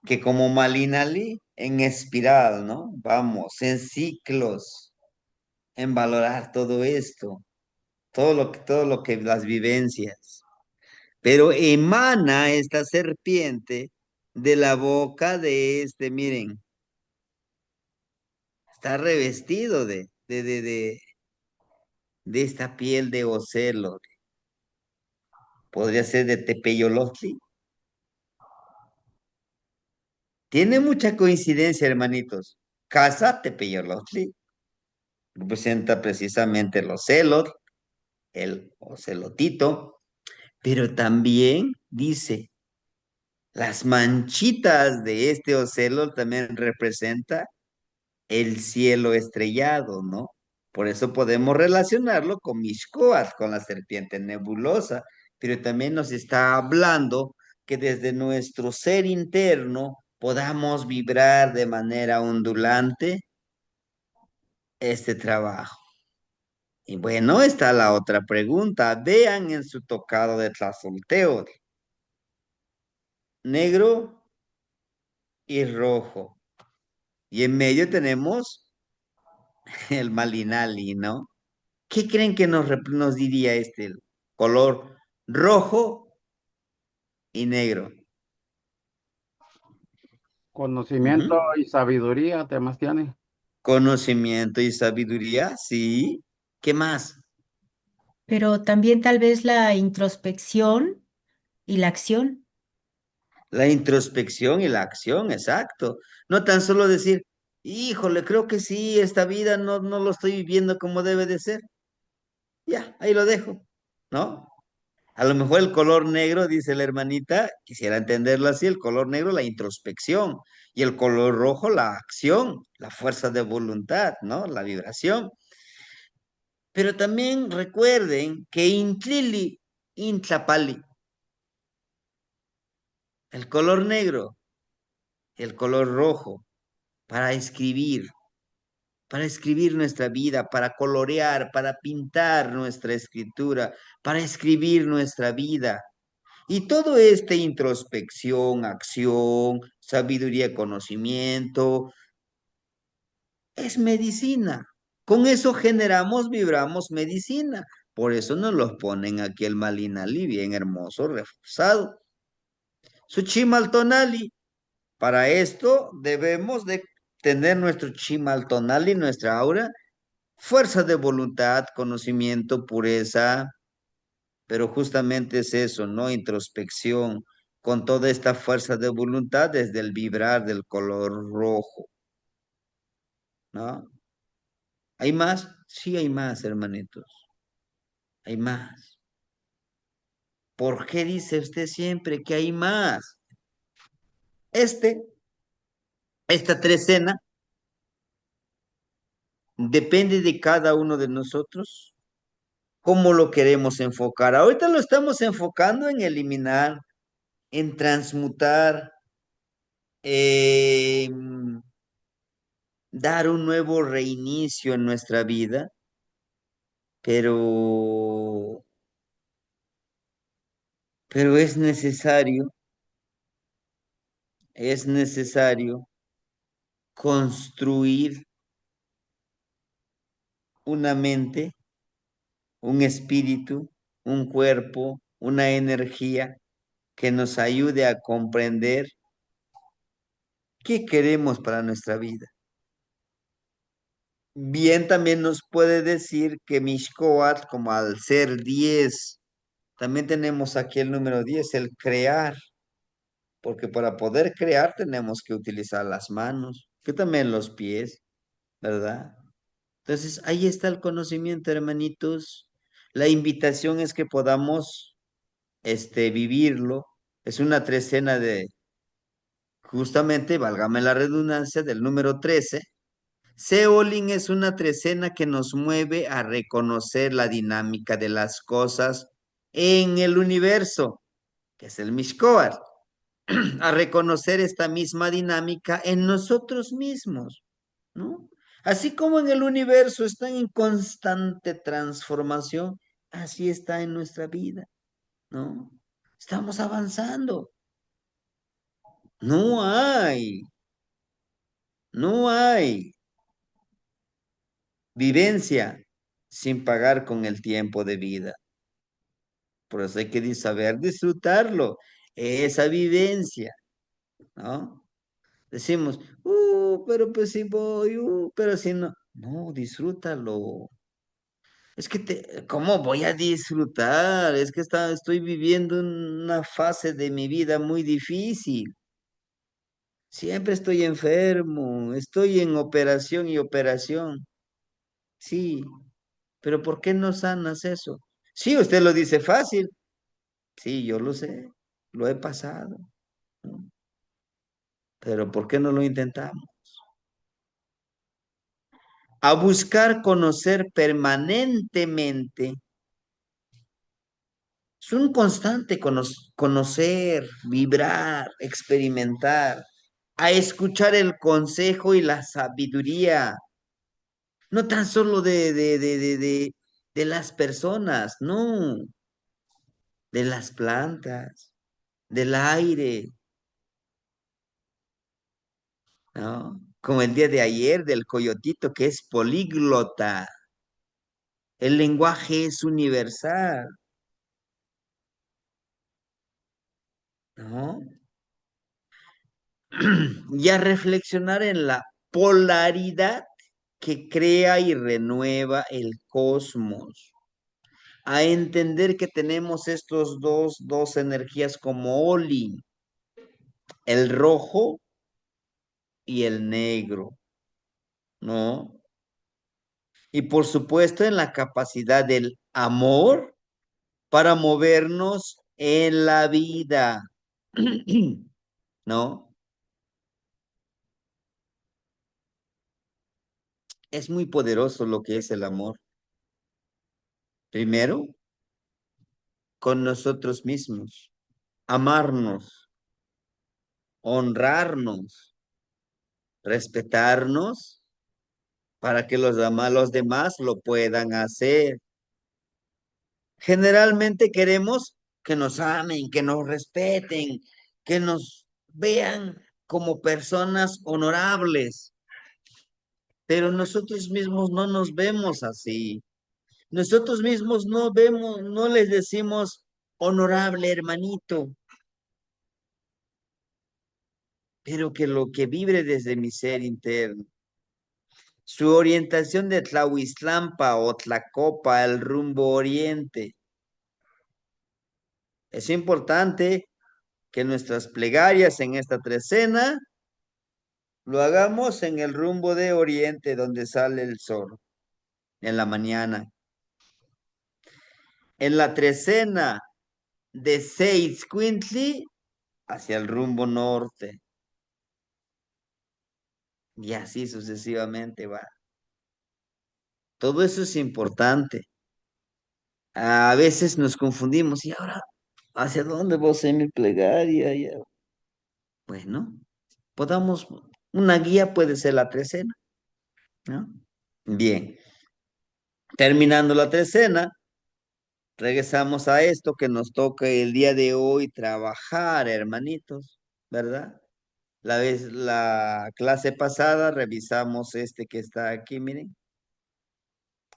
que como Malinali, en espiral, ¿no? Vamos, en ciclos, en valorar todo esto, todo lo que las vivencias. Pero emana esta serpiente de la boca de este, miren, está revestido de esta piel de ocelo. Podría ser de Tepeyolotli. Tiene mucha coincidencia, hermanitos. Casa Tepeyolotli representa precisamente el ocelot, el ocelotito, pero también dice, las manchitas de este ocelot también representa el cielo estrellado, ¿no? Por eso podemos relacionarlo con Mishkoat, con la serpiente nebulosa, pero también nos está hablando que desde nuestro ser interno podamos vibrar de manera ondulante este trabajo. Y bueno, está la otra pregunta. Vean en su tocado de Tlazolteo, negro y rojo. Y en medio tenemos el Malinali, ¿no? ¿Qué creen que nos diría este color rojo y negro? Conocimiento Ujú. y sabiduría, temas tiene. Conocimiento y sabiduría, sí. ¿Qué más? Pero también tal vez la introspección y la acción. La introspección y la acción, exacto. No tan solo decir, híjole, creo que sí, esta vida no lo estoy viviendo como debe de ser. Ya, ahí lo dejo, ¿no? A lo mejor el color negro, dice la hermanita, quisiera entenderlo así, el color negro, la introspección, y el color rojo, la acción, la fuerza de voluntad, ¿no? La vibración. Pero también recuerden que Intlili, Intlapali, el color negro, el color rojo, para para escribir nuestra vida, para colorear, para pintar nuestra escritura, para escribir nuestra vida. Y todo este introspección, acción, sabiduría, conocimiento, es medicina. Con eso generamos, vibramos medicina. Por eso nos los ponen aquí el Malinali, bien hermoso, reforzado. Su Chimaltonali. Para esto debemos de tener nuestro Chimaltonali, nuestra aura, fuerza de voluntad, conocimiento, pureza, pero justamente es eso, ¿no? Introspección, con toda esta fuerza de voluntad desde el vibrar del color rojo, ¿no? ¿Hay más? Sí hay más, hermanitos, hay más. ¿Por qué dice usted siempre que hay más? Este, esta trecena depende de cada uno de nosotros, cómo lo queremos enfocar. Ahorita lo estamos enfocando en eliminar, en transmutar, en dar un nuevo reinicio en nuestra vida, pero, pero es necesario construir una mente, un espíritu, un cuerpo, una energía que nos ayude a comprender qué queremos para nuestra vida. Bien, también nos puede decir que Mishkoat, como al ser 10, también tenemos aquí el número 10, el crear, porque para poder crear tenemos que utilizar las manos, que también los pies, ¿verdad? Entonces, ahí está el conocimiento, hermanitos. La invitación es que podamos vivirlo. Es una trecena de, justamente, válgame la redundancia, del número 13. Seolin es una trecena que nos mueve a reconocer la dinámica de las cosas en el universo, que es el Mishkoar, a reconocer esta misma dinámica en nosotros mismos, ¿no? Así como en el universo está en constante transformación, así está en nuestra vida, ¿no? Estamos avanzando. No hay, no hay vivencia sin pagar con el tiempo de vida. Por eso hay que saber disfrutarlo, esa vivencia, ¿no? Decimos, pero pues si voy, pero si no. No, disfrútalo. Es que ¿cómo voy a disfrutar? Es que estoy viviendo una fase de mi vida muy difícil. Siempre estoy enfermo, estoy en operación y operación. Sí, pero ¿por qué no sanas eso? Sí, usted lo dice fácil. Sí, yo lo sé, lo he pasado, ¿no? Pero ¿por qué no lo intentamos? A buscar conocer permanentemente. Es un constante conocer, vibrar, experimentar, a escuchar el consejo y la sabiduría, no tan solo de las personas, no, de las plantas, del aire, ¿no? Como el día de ayer del coyotito que es políglota. El lenguaje es universal, ¿no? Y a reflexionar en la polaridad que crea y renueva el cosmos, a entender que tenemos estos dos energías como Oli, el rojo y el negro, ¿no? Y por supuesto en la capacidad del amor para movernos en la vida, ¿no? Es muy poderoso lo que es el amor. Primero, con nosotros mismos, amarnos, honrarnos, respetarnos para que los demás lo puedan hacer. Generalmente queremos que nos amen, que nos respeten, que nos vean como personas honorables, pero nosotros mismos no nos vemos así. Nosotros mismos no vemos, no les decimos honorable hermanito, pero que lo que vibre desde mi ser interno. Su orientación de Tlahuiztlampa o Tlacopa, el rumbo oriente, Es importante que nuestras plegarias en esta trecena lo hagamos en el rumbo de oriente donde sale el sol, en la mañana. En la trecena de Seitzcuintli hacia el rumbo norte. Y así sucesivamente va. Todo eso es importante. A veces nos confundimos. ¿Y ahora hacia dónde voy a hacer mi plegaria? Bueno, podamos, una guía puede ser la trecena, ¿no? Bien, terminando la trecena, regresamos a esto que nos toca el día de hoy trabajar, hermanitos, ¿verdad? La clase pasada revisamos este que está aquí, miren.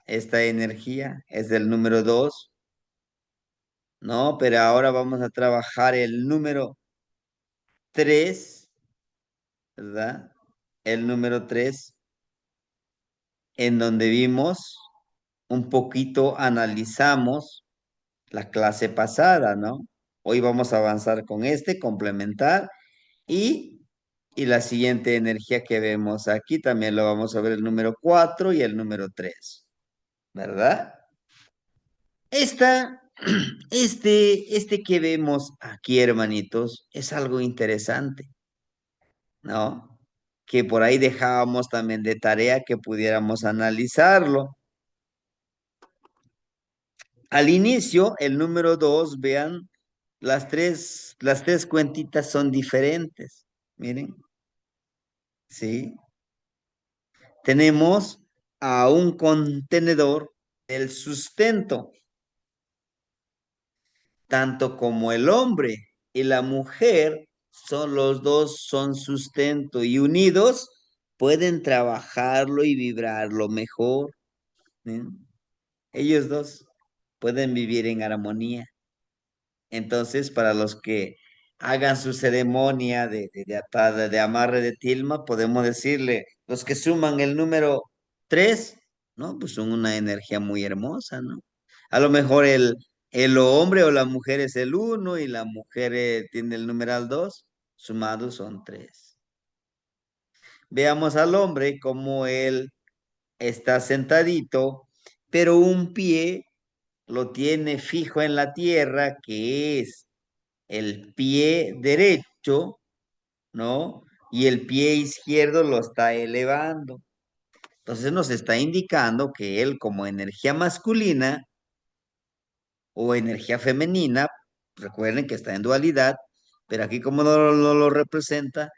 Esta energía es del número 2, ¿no? Pero ahora vamos a trabajar el número 3, ¿verdad? El número 3, en donde vimos un poquito, analizamos la clase pasada, ¿no? Hoy vamos a avanzar con este, complementar, y, y la siguiente energía que vemos aquí también lo vamos a ver el número 4 y el número 3, ¿verdad? Esta, este que vemos aquí, hermanitos, es algo interesante, ¿no? Que por ahí dejábamos también de tarea que pudiéramos analizarlo. Al inicio, el número 2, vean, las tres cuentitas son diferentes. Miren, ¿sí? Tenemos a un contenedor del sustento, tanto como el hombre y la mujer son los dos, son sustento y unidos pueden trabajarlo y vibrarlo mejor. ¿Sí? Ellos dos pueden vivir en armonía. Entonces, para los que hagan su ceremonia de amarre de tilma, podemos decirle, los que suman el número 3, ¿no? Pues son una energía muy hermosa, ¿no? A lo mejor el hombre o la mujer es el 1 y la mujer tiene el numeral 2, sumados son 3. Veamos al hombre como él está sentadito, pero un pie lo tiene fijo en la tierra, que es el pie derecho, ¿no? Y el pie izquierdo lo está elevando. Entonces nos está indicando que él como energía masculina o energía femenina, recuerden que está en dualidad, pero aquí como no lo representa,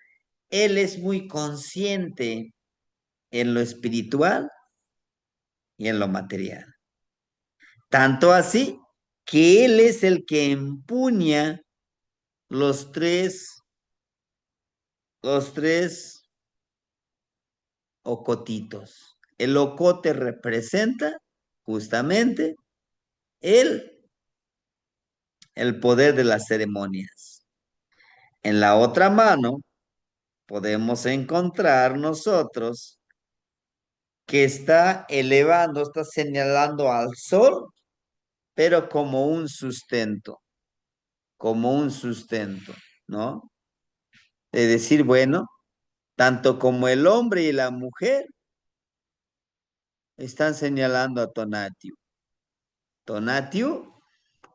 él es muy consciente en lo espiritual y en lo material. Tanto así que él es el que empuña los tres ocotitos. El ocote representa justamente el, el poder de las ceremonias. En la otra mano podemos encontrar nosotros que está elevando, está señalando al sol, pero como un sustento, ¿no? Es decir, bueno, tanto como el hombre y la mujer están señalando a Tonatiuh. Tonatiuh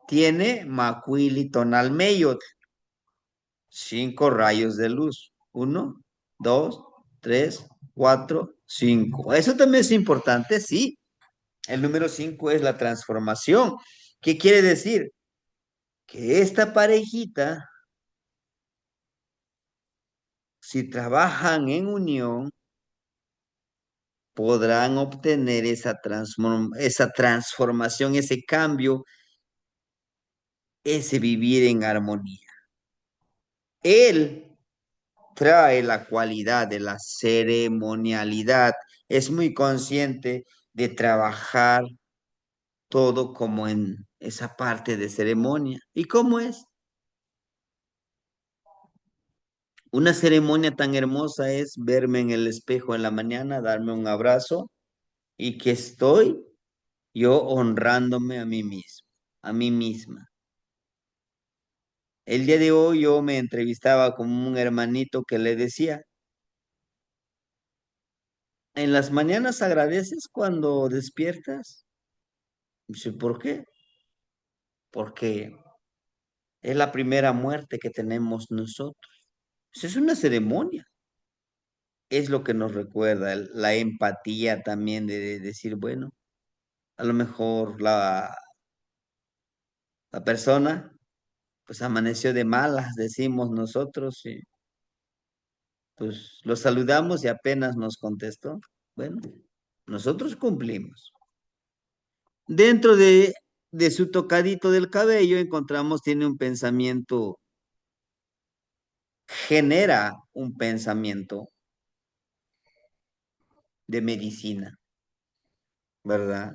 tiene Macuili Tonalmeyot, 5 rayos de luz. 1, 2, 3, 4, 5. Eso también es importante, sí. El número 5 es la transformación. ¿Qué quiere decir? Que esta parejita, si trabajan en unión, podrán obtener esa transformación, ese cambio, ese vivir en armonía. Él trae la cualidad de la ceremonialidad, es muy consciente de trabajar todo como en esa parte de ceremonia. ¿Y cómo es? Una ceremonia tan hermosa es verme en el espejo en la mañana, darme un abrazo y que estoy yo honrándome a mí mismo, a mí misma. El día de hoy yo me entrevistaba con un hermanito que le decía, ¿en las mañanas agradeces cuando despiertas? Dice, ¿por qué? Porque es la primera muerte que tenemos nosotros. Pues es una ceremonia. Es lo que nos recuerda, la empatía también de decir, bueno, a lo mejor la persona pues amaneció de malas, decimos nosotros, y pues lo saludamos y apenas nos contestó. Bueno, nosotros cumplimos. Dentro de su tocadito del cabello encontramos, tiene un pensamiento, genera un pensamiento de medicina, ¿verdad?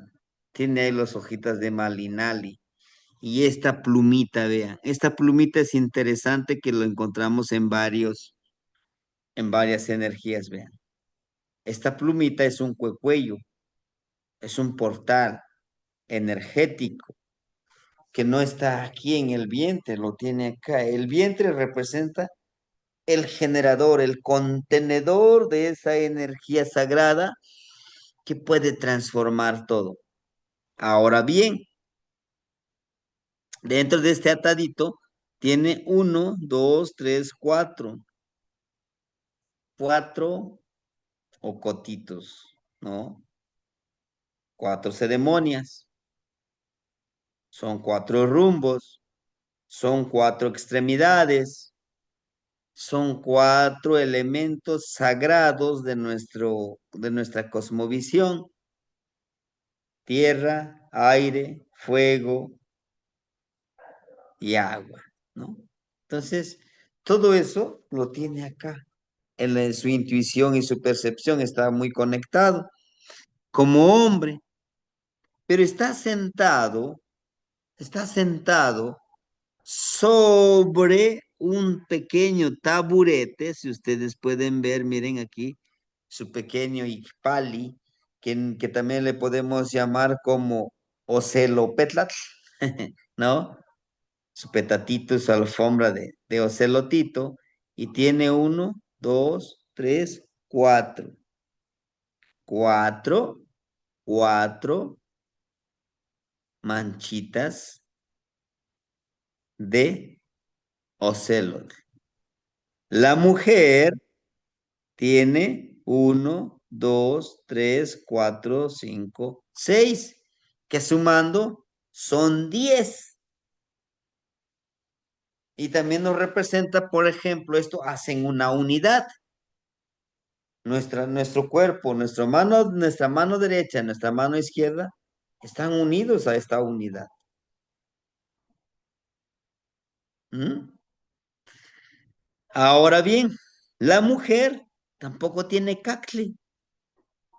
Tiene ahí las hojitas de malinali. Y esta plumita, vean, esta plumita es interesante que lo encontramos en varias energías, vean. Esta plumita es un cuecuello, es un portal energético que no está aquí en el vientre, lo tiene acá. El vientre representa el generador, el contenedor de esa energía sagrada que puede transformar todo. Ahora bien, dentro de este atadito tiene uno, dos, tres, cuatro ocotitos, ¿no? Cuatro ceremonias, son cuatro rumbos, son cuatro extremidades, son cuatro elementos sagrados de nuestra cosmovisión: tierra, aire, fuego y agua, ¿no? Entonces, todo eso lo tiene acá. Su intuición y su percepción está muy conectado como hombre, pero está sentado sobre un pequeño taburete, si ustedes pueden ver, miren aquí, su pequeño Ixpali, que también le podemos llamar como Ocelopetlatl, ¿no? Su petatito, su alfombra de ocelotito, y tiene uno, dos, tres, cuatro, cuatro manchitas de ocelot. La mujer tiene uno, dos, tres, cuatro, cinco, seis, que sumando son 10. Y también nos representa, por ejemplo, esto hacen una unidad. Nuestro cuerpo, nuestra mano derecha, nuestra mano izquierda, están unidos a esta unidad. ¿Mm? Ahora bien, la mujer tampoco tiene cacli.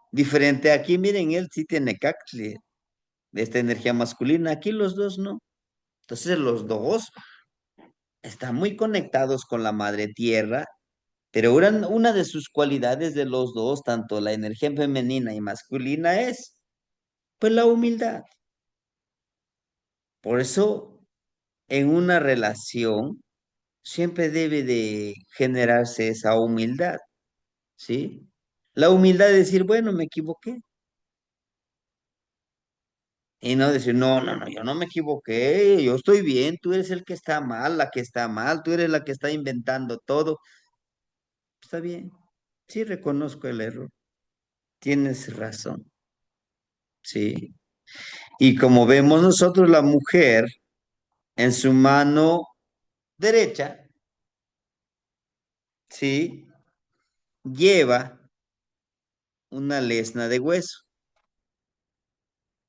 Diferente aquí, miren, él sí tiene cacli, de esta energía masculina. Aquí los dos no. Entonces los dos están muy conectados con la madre tierra, pero una de sus cualidades de los dos, tanto la energía femenina y masculina, es pues la humildad. Por eso en una relación siempre debe de generarse esa humildad, ¿sí? La humildad de decir, bueno, me equivoqué. Y no decir, no, no, no, yo no me equivoqué, yo estoy bien, tú eres el que está mal, la que está mal, tú eres la que está inventando todo. Está bien, sí reconozco el error, tienes razón, sí. Y como vemos nosotros, la mujer en su mano derecha, sí, lleva una lesna de hueso.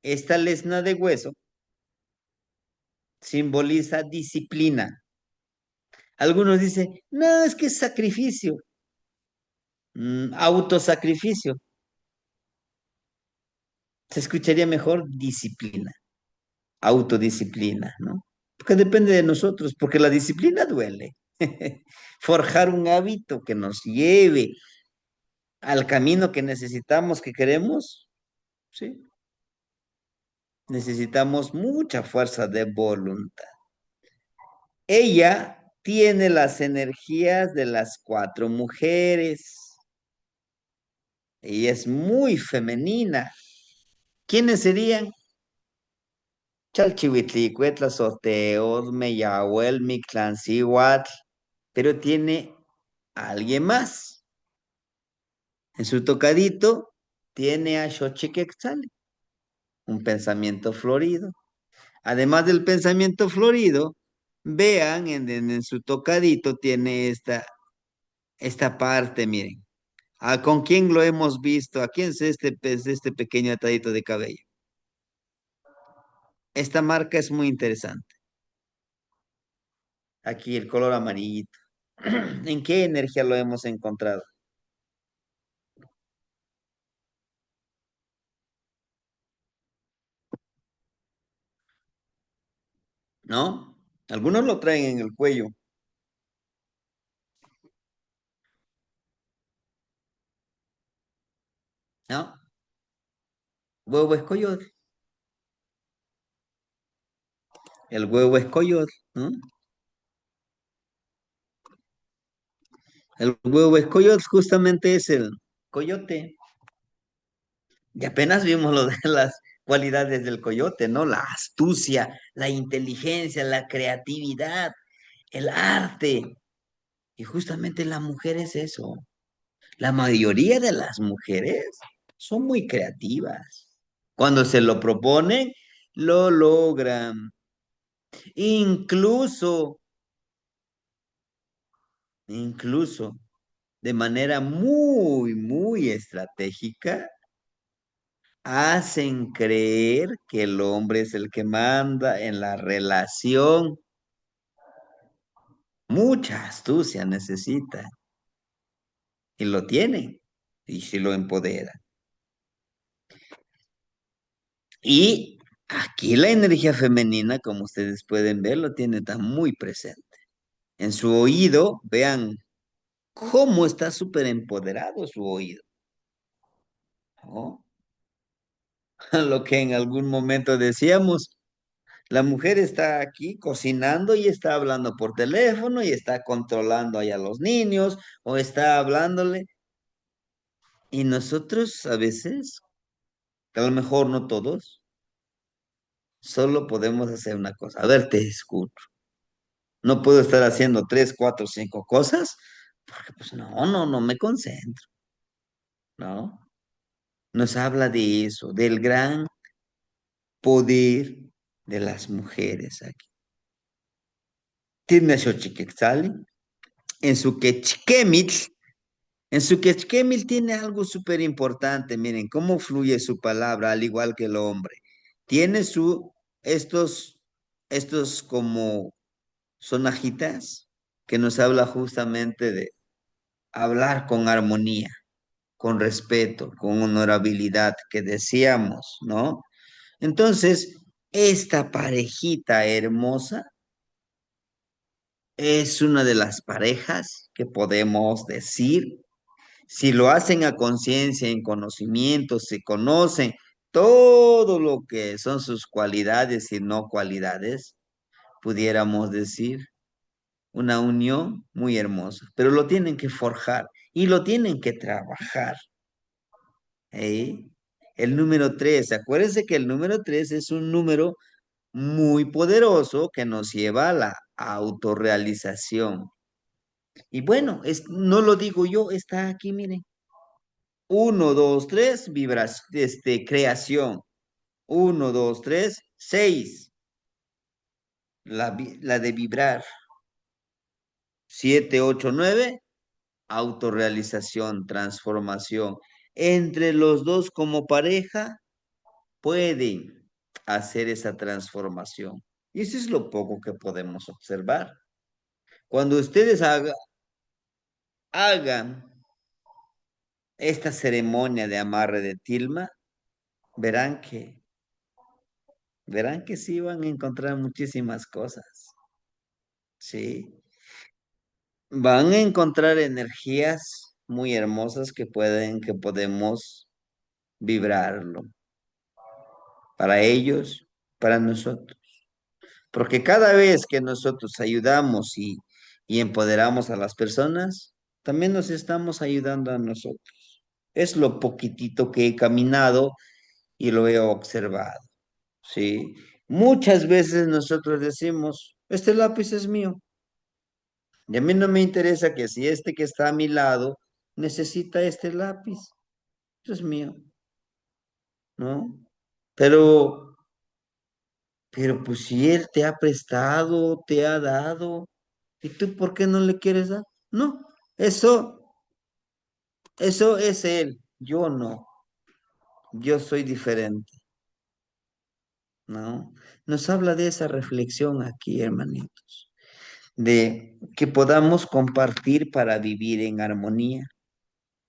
Esta lesna de hueso simboliza disciplina. Algunos dicen, no, es que es sacrificio, autosacrificio. Se escucharía mejor disciplina, autodisciplina, ¿no? Porque depende de nosotros, porque la disciplina duele. Forjar un hábito que nos lleve al camino que necesitamos, que queremos, ¿sí? Necesitamos mucha fuerza de voluntad. Ella tiene las energías de las 4 mujeres y es muy femenina. ¿Quiénes serían? Chalchihuitlicuetla, Soteos, Meyahuel, Mictlancihuatl, pero tiene a alguien más. En su tocadito tiene a Xochiquetzali, un pensamiento florido. Además del pensamiento florido, vean en su tocadito tiene esta parte, miren. ¿Con quién lo hemos visto? ¿A quién es este pequeño atadito de cabello? Esta marca es muy interesante. Aquí el color amarillito. ¿En qué energía lo hemos encontrado? ¿No? Algunos lo traen en el cuello. ¿No? Huevo es coyote. El huevo es coyote, ¿no? El huevo es coyote, justamente es el coyote. Y apenas vimos lo de las cualidades del coyote, ¿no? La astucia, la inteligencia, la creatividad, el arte. Y justamente la mujer es eso. La mayoría de las mujeres son muy creativas. Cuando se lo proponen, lo logran. Incluso, incluso, de manera muy, muy estratégica, hacen creer que el hombre es el que manda en la relación. Mucha astucia necesita y lo tienen y si lo empodera. Y aquí la energía femenina, como ustedes pueden ver, lo tiene tan muy presente. En su oído, vean cómo está súper empoderado su oído, ¿no? Lo que en algún momento decíamos, la mujer está aquí cocinando y está hablando por teléfono y está controlando ahí a los niños o está hablándole. Y nosotros a veces, a lo mejor no todos, solo podemos hacer una cosa. A ver, te escucho. No puedo estar haciendo 3, 4, 5 cosas porque pues no me concentro, ¿no? Nos habla de eso, del gran poder de las mujeres aquí. Tiene Xochiquetzali, en su quechquemil, en su quechquemil tiene algo súper importante, miren cómo fluye su palabra, al igual que el hombre. Tiene estos como sonajitas que nos habla justamente de hablar con armonía, con respeto, con honorabilidad, que decíamos, ¿no? Entonces, esta parejita hermosa es una de las parejas que podemos decir, si lo hacen a conciencia, en conocimiento, se conocen todo lo que son sus cualidades y no cualidades, pudiéramos decir una unión muy hermosa, pero lo tienen que forjar y lo tienen que trabajar. ¿Eh? El número 3, acuérdense que el número 3 es un número muy poderoso que nos lleva a la autorrealización. Y bueno, no lo digo yo, está aquí, miren. 1, 2, 3, creación. 1, 2, 3, 6. La de vibrar. 7, 8, 9, autorrealización, transformación. Entre los dos como pareja pueden hacer esa transformación. Y eso es lo poco que podemos observar. Cuando ustedes hagan esta ceremonia de amarre de tilma, verán que, verán que sí van a encontrar muchísimas cosas. Sí. Van a encontrar energías muy hermosas que podemos vibrarlo. Para ellos, para nosotros. Porque cada vez que nosotros ayudamos y y empoderamos a las personas, también nos estamos ayudando a nosotros. Es lo poquitito que he caminado y lo he observado, ¿sí? Muchas veces nosotros decimos, este lápiz es mío. Y a mí no me interesa que si este que está a mi lado necesita este lápiz, eso es mío, ¿no? Pero, pero pues si él te ha prestado, te ha dado, ¿y tú por qué no le quieres dar? No, eso, eso es él, yo no, yo soy diferente, ¿no? Nos habla de esa reflexión aquí, hermanitos, de que podamos compartir para vivir en armonía,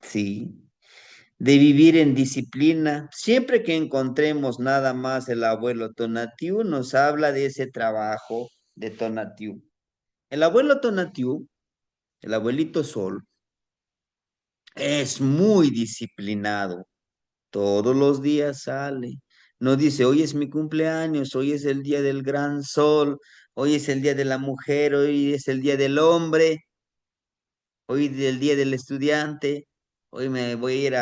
¿sí? De vivir en disciplina. Siempre que encontremos nada más el abuelo Tonatiuh, nos habla de ese trabajo de Tonatiuh. El abuelo Tonatiuh, el abuelito Sol, es muy disciplinado. Todos los días sale. No dice, hoy es mi cumpleaños, hoy es el día del gran sol, hoy es el día de la mujer, hoy es el día del hombre, hoy es el día del estudiante, hoy me voy a ir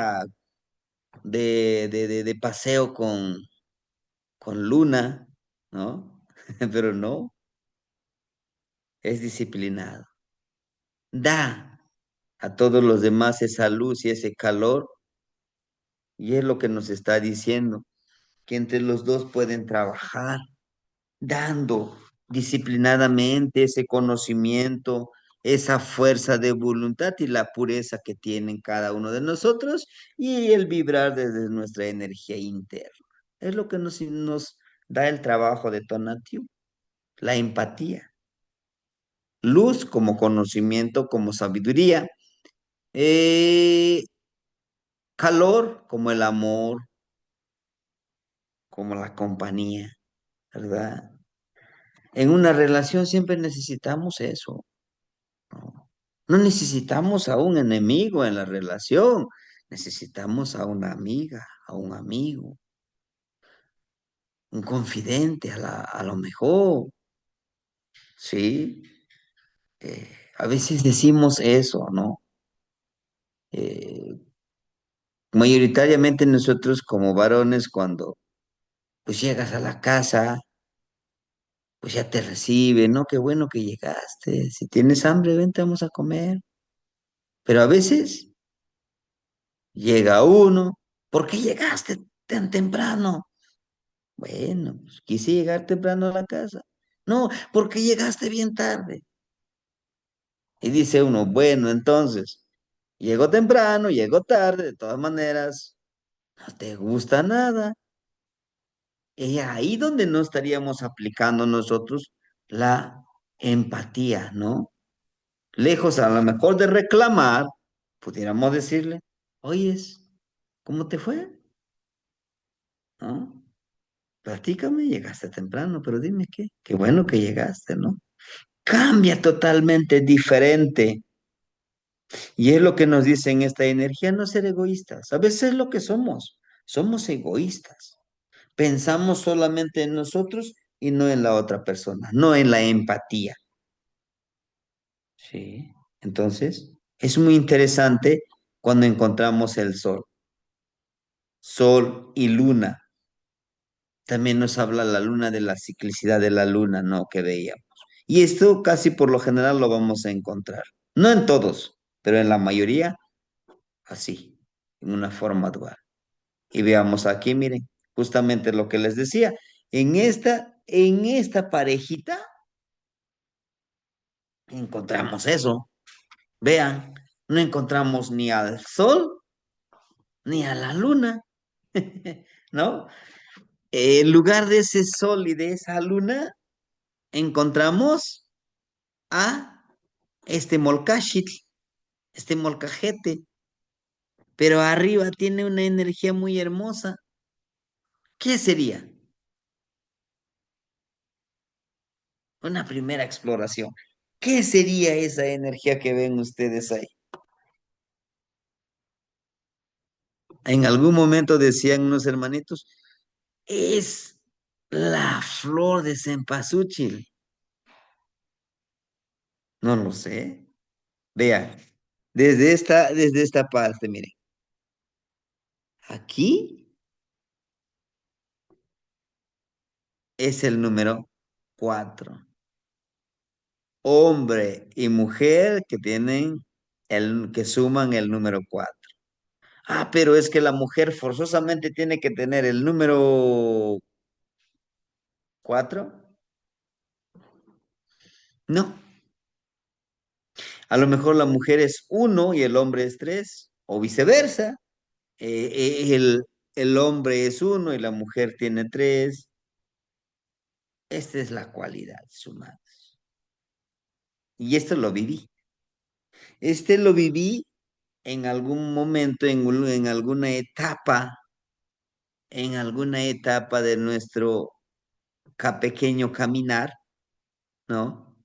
de paseo con Luna, ¿no? Pero no, es disciplinado. Da a todos los demás esa luz y ese calor, y es lo que nos está diciendo, que entre los dos pueden trabajar, dando disciplinadamente ese conocimiento, esa fuerza de voluntad y la pureza que tienen cada uno de nosotros y el vibrar desde nuestra energía interna. Es lo que nos da el trabajo de Tonatiuh, la empatía. Luz como conocimiento, como sabiduría. Eh, Calor como el amor, como la compañía, ¿verdad? En una relación siempre necesitamos eso, ¿no? No necesitamos a un enemigo en la relación, necesitamos a una amiga, a un amigo, un confidente a lo mejor, ¿sí? A veces decimos eso, ¿no? Eh, Mayoritariamente nosotros como varones cuando pues llegas a la casa, pues ya te reciben, ¿no? Qué bueno que llegaste. Si tienes hambre, vente, vamos a comer. Pero a veces llega uno, ¿por qué llegaste tan temprano? Bueno, pues quise llegar temprano a la casa. No, porque llegaste bien tarde. Y dice uno, bueno, entonces, llego temprano, llego tarde, de todas maneras, no te gusta nada. Y ahí donde no estaríamos aplicando nosotros la empatía, ¿no? Lejos a lo mejor de reclamar, pudiéramos decirle, oyes, ¿cómo te fue? ¿No? Platícame, llegaste temprano, pero dime qué. Qué bueno que llegaste, ¿no? Cambia totalmente diferente. Y es lo que nos dice en esta energía, no ser egoístas. A veces es lo que somos egoístas. Pensamos solamente en nosotros y no en la otra persona, no en la empatía. Sí. Entonces, es muy interesante cuando encontramos el sol. Sol y luna. También nos habla la luna de la ciclicidad de la luna, ¿no? Que veíamos. Y esto casi por lo general lo vamos a encontrar. No en todos, pero en la mayoría, así, en una forma dual. Y veamos aquí, miren, justamente lo que les decía. En esta parejita encontramos eso. Vean, no encontramos ni al sol ni a la luna, ¿no? En lugar de ese sol y de esa luna, encontramos a este molcajit, este molcajete, pero arriba tiene una energía muy hermosa. ¿Qué sería? Una primera exploración. ¿Qué sería esa energía que ven ustedes ahí? En algún momento decían unos hermanitos, es la flor de cempasúchil. No lo sé. Vea, desde esta parte, mire. Aquí es el número 4. Hombre y mujer que tienen que suman el número 4. Ah, pero es que la mujer forzosamente tiene que tener el número 4. No, a lo mejor la mujer es 1 y el hombre es 3, o viceversa. El hombre es 1 y la mujer tiene 3. Esta es la cualidad sumada. Y esto lo viví. Este lo viví en algún momento, en alguna etapa de nuestro pequeño caminar, ¿no?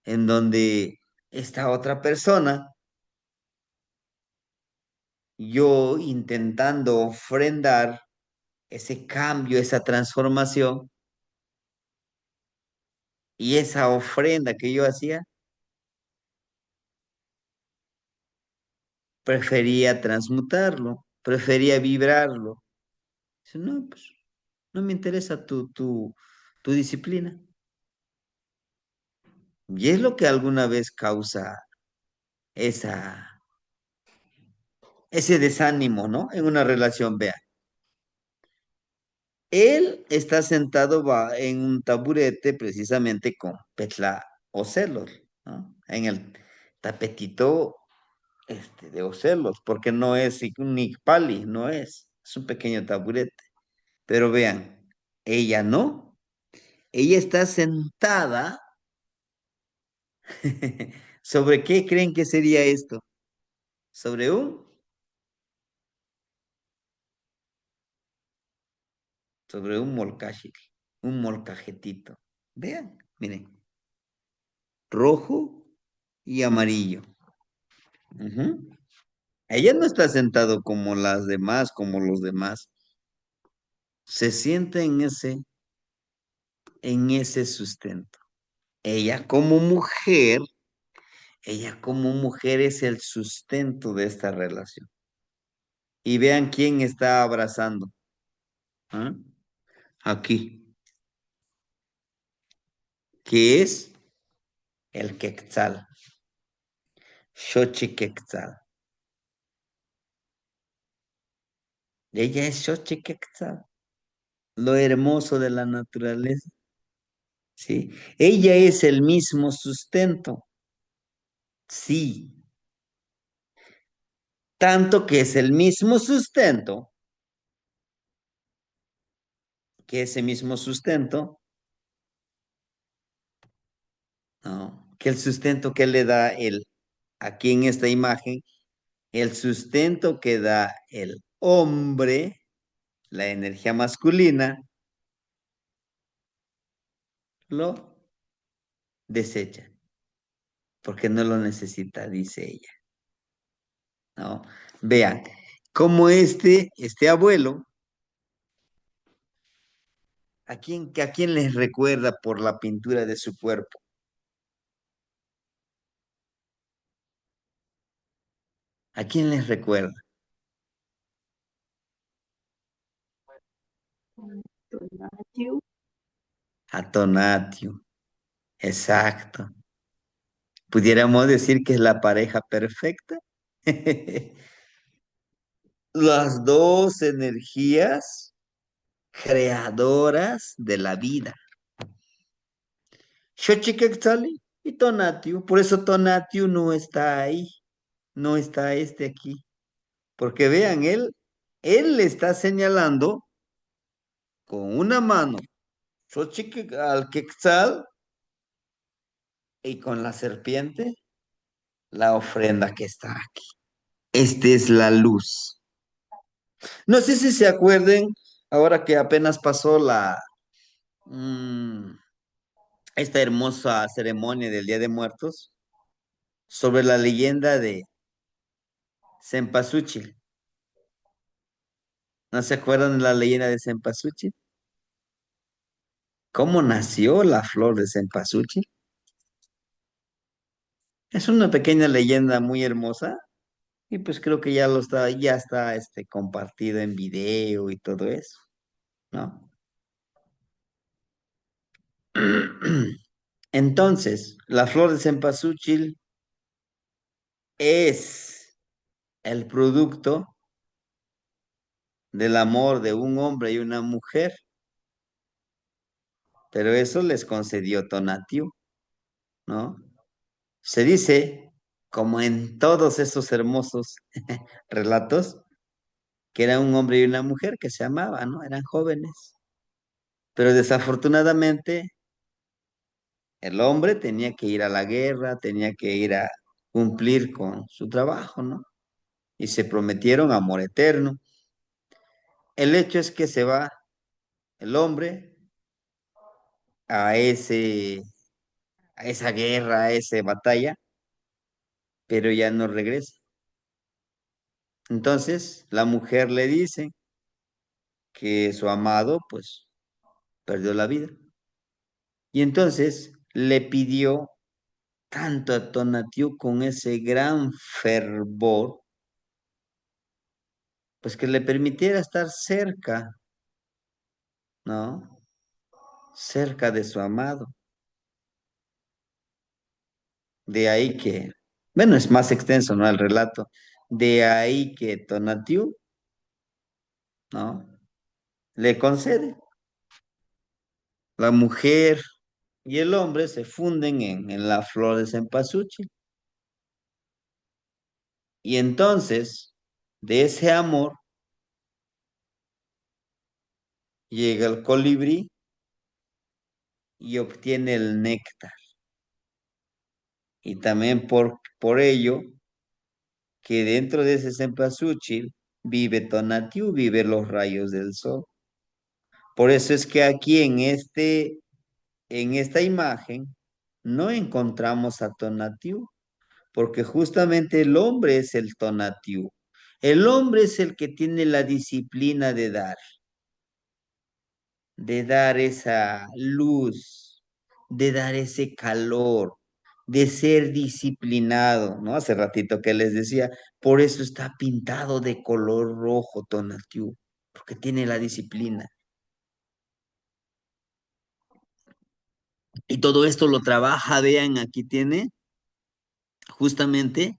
En donde esta otra persona, yo intentando ofrendar ese cambio, esa transformación, y esa ofrenda que yo hacía, prefería transmutarlo, prefería vibrarlo. Dice, no, pues no me interesa tu disciplina. Y es lo que alguna vez causa esa, ese desánimo, ¿no? En una relación, vea. Él está sentado en un taburete precisamente con Petla Ocelos, ¿no? En el tapetito de Ocelos, porque no es un Nicpali, no es un pequeño taburete. Pero vean, ella no, ella está sentada. ¿Sobre qué creen que sería esto? Sobre un molcajete, un molcajetito. Vean, miren, rojo y amarillo. Ujú. Ella no está sentado como las demás, como los demás. Se siente en ese sustento. Ella como mujer, ella como mujer es el sustento de esta relación. Y vean quién está abrazando. ¿Ah? Aquí, que es el Quetzal, Xochiquetzal. Ella es Xochiquetzal, lo hermoso de la naturaleza. ¿Sí? Ella es el mismo sustento. Sí, tanto que es el mismo sustento, que ese mismo sustento, ¿no? Que el sustento que le da aquí en esta imagen, el sustento que da el hombre, la energía masculina, lo desecha, porque no lo necesita, dice ella, ¿no? Vean, como este abuelo, ¿a quién les recuerda por la pintura de su cuerpo? ¿A quién les recuerda? Tonatiuh, A Tonatiuh, exacto. Pudiéramos decir que es la pareja perfecta. Las dos energías creadoras de la vida. Xochiquetzalli y Tonatiuh. Por eso Tonatiuh no está ahí, no está aquí. Porque vean, él le está señalando con una mano al Quetzal y con la serpiente la ofrenda que está aquí. Esta es la luz. No sé si se acuerden, ahora que apenas pasó mm, esta hermosa ceremonia del Día de Muertos, sobre la leyenda de Cempasúchil. ¿No se acuerdan de la leyenda de Cempasúchil? ¿Cómo nació la flor de Cempasúchil? Es una pequeña leyenda muy hermosa y pues creo que ya está compartido en video y todo eso, ¿no? Entonces, la flor de cempasúchil es el producto del amor de un hombre y una mujer, pero eso les concedió Tonatiuh, ¿no? Se dice, como en todos esos hermosos relatos, que era un hombre y una mujer que se amaban, ¿no? Eran jóvenes. Pero desafortunadamente el hombre tenía que ir a la guerra, tenía que ir a cumplir con su trabajo, ¿no? Y se prometieron amor eterno. El hecho es que se va el hombre a a esa guerra, a esa batalla, pero ya no regresa. Entonces la mujer le dice que su amado, pues, perdió la vida. Y entonces le pidió tanto a Tonatiuh con ese gran fervor, pues que le permitiera estar cerca, ¿no? Cerca de su amado. De ahí que, bueno, es más extenso, ¿no? El relato. De ahí que Tonatiuh, ¿no? Le concede. La mujer y el hombre se funden en la flor de cempasúchil. Y entonces, de ese amor, llega el colibrí y obtiene el néctar. Y también por ello, que dentro de ese cempasúchil vive Tonatiuh, vive los rayos del sol. Por eso es que aquí en esta imagen no encontramos a Tonatiuh, porque justamente el hombre es el Tonatiuh. El hombre es el que tiene la disciplina de dar esa luz, de dar ese calor, de ser disciplinado, ¿no? Hace ratito que les decía, por eso está pintado de color rojo Tonatiuh, porque tiene la disciplina. Y todo esto lo trabaja, vean, aquí tiene justamente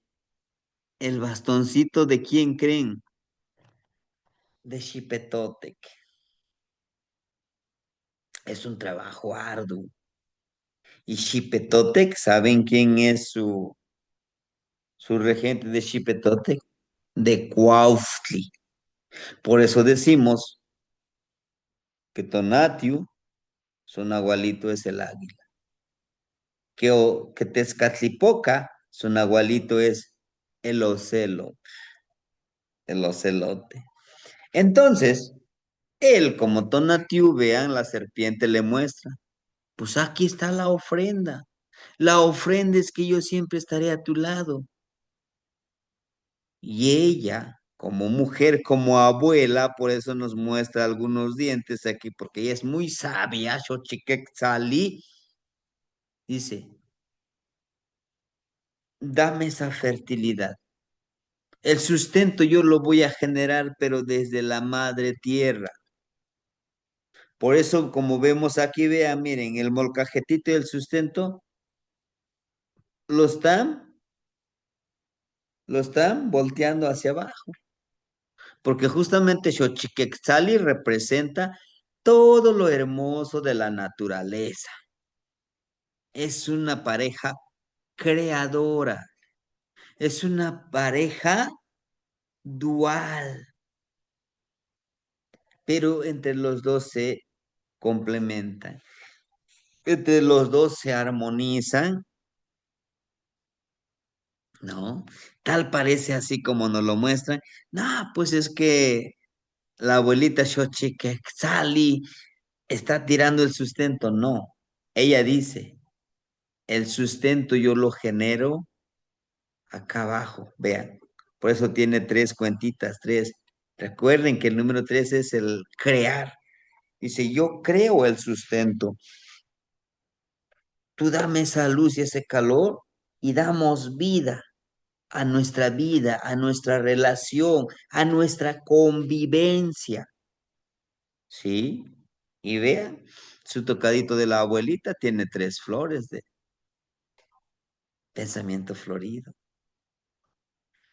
el bastoncito de quién creen, de Xipetotec. Es un trabajo arduo. Y Xipetotec, ¿saben quién es su regente de Xipetotec? De Cuauhtli. Por eso decimos que Tonatiuh, su nahualito es el águila. Que Tezcatlipoca, su nahualito es el ocelo, el ocelote. Entonces, él como Tonatiuh, vean, la serpiente le muestra, pues aquí está la ofrenda. La ofrenda es que yo siempre estaré a tu lado. Y ella, como mujer, como abuela, por eso nos muestra algunos dientes aquí, porque ella es muy sabia, Xochiquetzalí, dice, dame esa fertilidad. El sustento yo lo voy a generar, pero desde la madre tierra. Por eso, como vemos aquí, vean, miren, el molcajetito y el sustento lo están, lo están volteando hacia abajo. Porque justamente Xochiquetzalí representa todo lo hermoso de la naturaleza. Es una pareja creadora, es una pareja dual, pero entre los dos se complementan, entre los dos se armonizan, ¿no? Tal parece así como nos lo muestran. No, pues es que la abuelita Xochiquetzalí está tirando el sustento. No, ella dice, el sustento yo lo genero acá abajo, vean. Por eso tiene tres cuentitas, tres. Recuerden que el número tres es el crear. Dice, yo creo el sustento. Tú dame esa luz y ese calor y damos vida, a nuestra relación, a nuestra convivencia. ¿Sí? Y vean, su tocadito de la abuelita tiene 3 flores de pensamiento florido.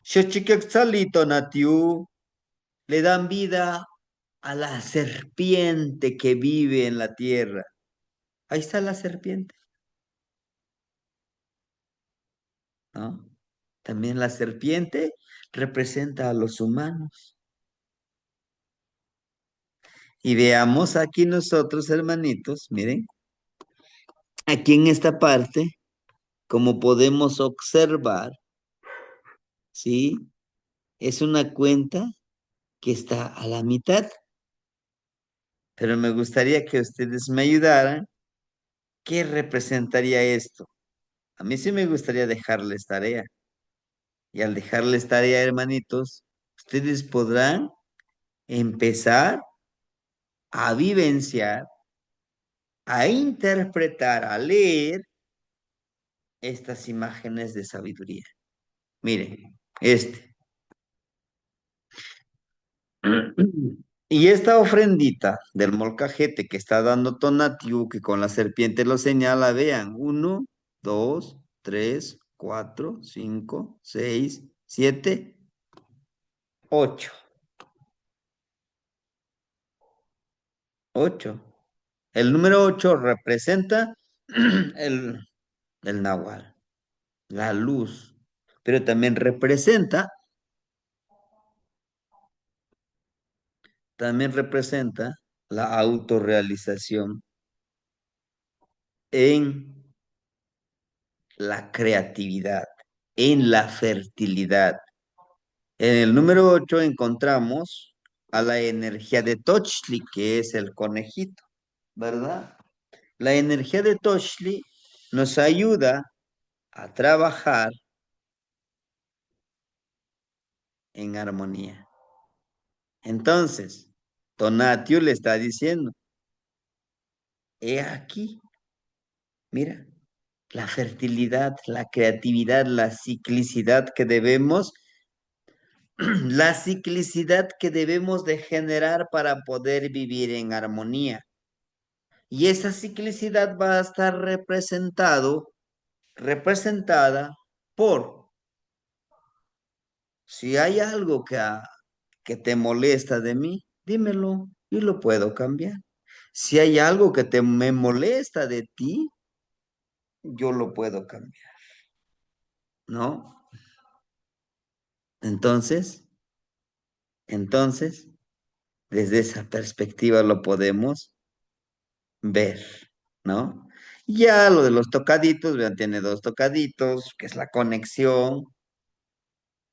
Xochiquetzalito natiu le dan vida a la serpiente que vive en la tierra. Ahí está la serpiente, ¿no? También la serpiente representa a los humanos. Y veamos aquí nosotros, hermanitos, miren, aquí en esta parte, como podemos observar, ¿sí? Es una cuenta que está a la mitad, pero me gustaría que ustedes me ayudaran. ¿Qué representaría esto? A mí sí me gustaría dejarles tarea. Y al dejarles tarea, hermanitos, ustedes podrán empezar a vivenciar, a interpretar, a leer estas imágenes de sabiduría. Miren, este. Y esta ofrendita del molcajete que está dando Tonatiuh, que con la serpiente lo señala, vean, 1, 2, 3, 4, 5, 6, 7, 8. 8. El número 8 representa el, el náhuatl, la luz, pero también representa la autorrealización en la creatividad, en la fertilidad. En el número 8 encontramos a la energía de Tochli, que es el conejito, ¿verdad? La energía de Tochli nos ayuda a trabajar en armonía. Entonces, Tonatiuh le está diciendo, he aquí, mira, la fertilidad, la creatividad, la ciclicidad que debemos, la ciclicidad que debemos de generar para poder vivir en armonía. Y esa ciclicidad va a estar representada por, si hay algo que te molesta de mí, dímelo y lo puedo cambiar. Si hay algo que me molesta de ti, yo lo puedo cambiar, ¿no? Entonces, entonces, desde esa perspectiva lo podemos ver, ¿no? Ya lo de los tocaditos, vean, tiene 2 tocaditos, que es la conexión,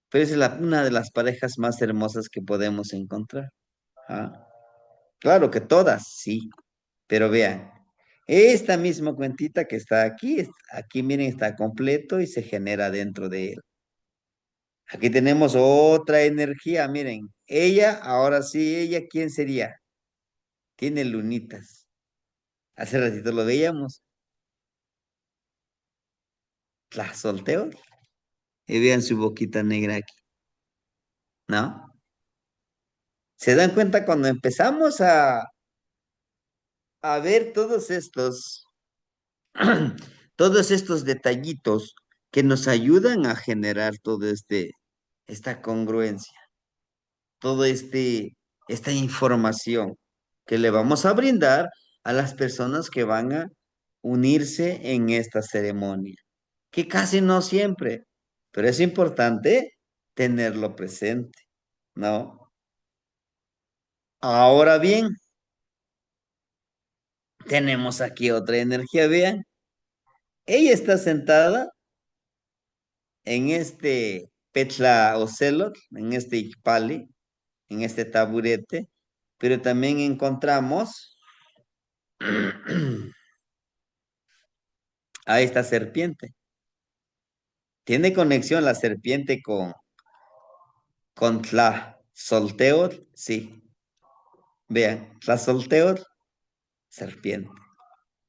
pero es una de las parejas más hermosas que podemos encontrar. ¿Ah? Claro que todas, sí, pero vean, esta misma cuentita que está aquí, aquí miren, está completo y se genera dentro de él. Aquí tenemos otra energía, miren. Ella, ahora sí, ella, ¿quién sería? Tiene lunitas. Hace ratito lo veíamos. La solteo. Y vean su boquita negra aquí, ¿no? ¿Se dan cuenta cuando empezamos a ver todos estos detallitos que nos ayudan a generar todo esta congruencia, todo esta información que le vamos a brindar a las personas que van a unirse en esta ceremonia, que casi no siempre, pero es importante tenerlo presente, ¿no? Ahora bien, tenemos aquí otra energía, vean, ella está sentada en este Petla Ocelot, en este Ixpali, en este taburete, pero también encontramos a esta serpiente. ¿Tiene conexión la serpiente con Tla Solteot? Sí. Vean, Tla Solteot, serpiente.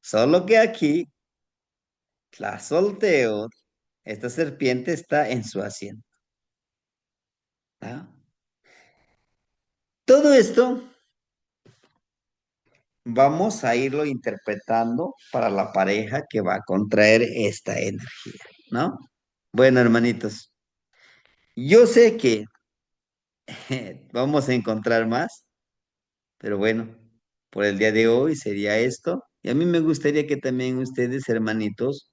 Solo que aquí, Tla Solteot Esta serpiente está en su asiento. ¿Ah? Todo esto vamos a irlo interpretando para la pareja que va a contraer esta energía, ¿no? Bueno, hermanitos, yo sé que vamos a encontrar más, pero bueno, por el día de hoy sería esto. Y a mí me gustaría que también ustedes, hermanitos,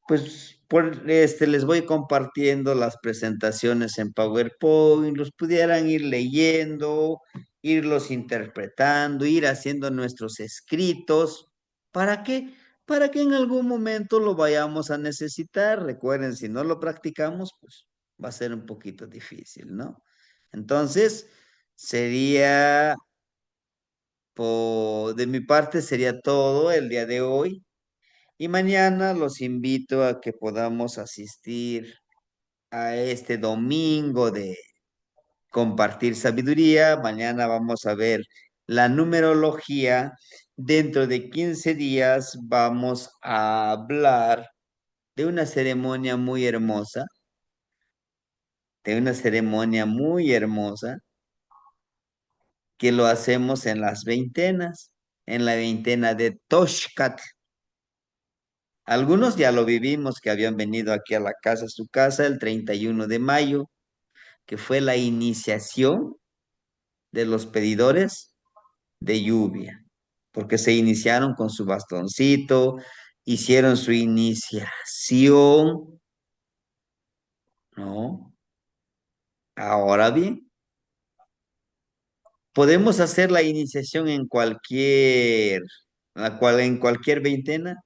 pues les voy compartiendo las presentaciones en PowerPoint, los pudieran ir leyendo, irlos interpretando, ir haciendo nuestros escritos. ¿Para qué? Para que en algún momento lo vayamos a necesitar. Recuerden, si no lo practicamos, pues va a ser un poquito difícil, ¿no? Entonces, sería, de mi parte, sería todo el día de hoy. Y mañana los invito a que podamos asistir a este domingo de compartir sabiduría. Mañana vamos a ver la numerología. Dentro de 15 días vamos a hablar de una ceremonia muy hermosa, que lo hacemos en las veintenas, en la veintena de Toshkat. Algunos ya lo vivimos, que habían venido aquí a la casa, a su casa, el 31 de mayo, que fue la iniciación de los pedidores de lluvia, porque se iniciaron con su bastoncito, hicieron su iniciación, ¿no? Ahora bien, podemos hacer la iniciación en cualquier veintena,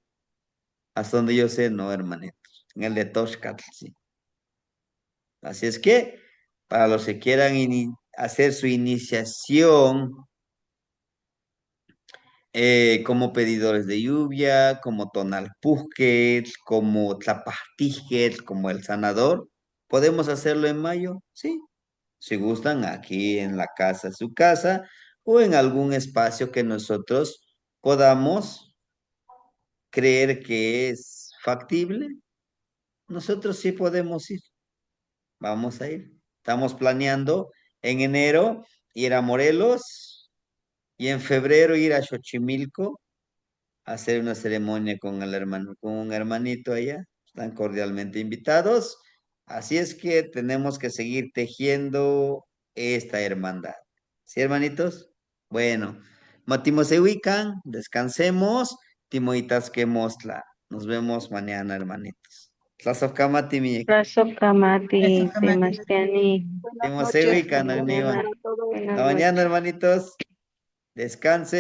hasta donde yo sé, no, hermanitos, en el de Toshkat, sí. Así es que, para los que quieran hacer su iniciación como pedidores de lluvia, como Tonalpujket, como Tlapajtijet, como el sanador, ¿podemos hacerlo en mayo? Sí, si gustan, aquí en la casa, su casa, o en algún espacio que nosotros podamos creer que es factible, nosotros sí podemos ir. Vamos a ir. Estamos planeando en enero ir a Morelos y en febrero ir a Xochimilco a hacer una ceremonia con el hermano, con un hermanito allá. Están cordialmente invitados. Así es que tenemos que seguir tejiendo esta hermandad. ¿Sí, hermanitos? Bueno, Matimosehuican, descansemos. Timoitas que mostla. Nos vemos mañana, hermanitos. Tlazocamati, mi. Rasokamati, Temastiani. Buenas noches. Timosehuican, Mañana. Agniwa. Para todos. Buenas Hasta mañana, noches. hermanitos. Descansen.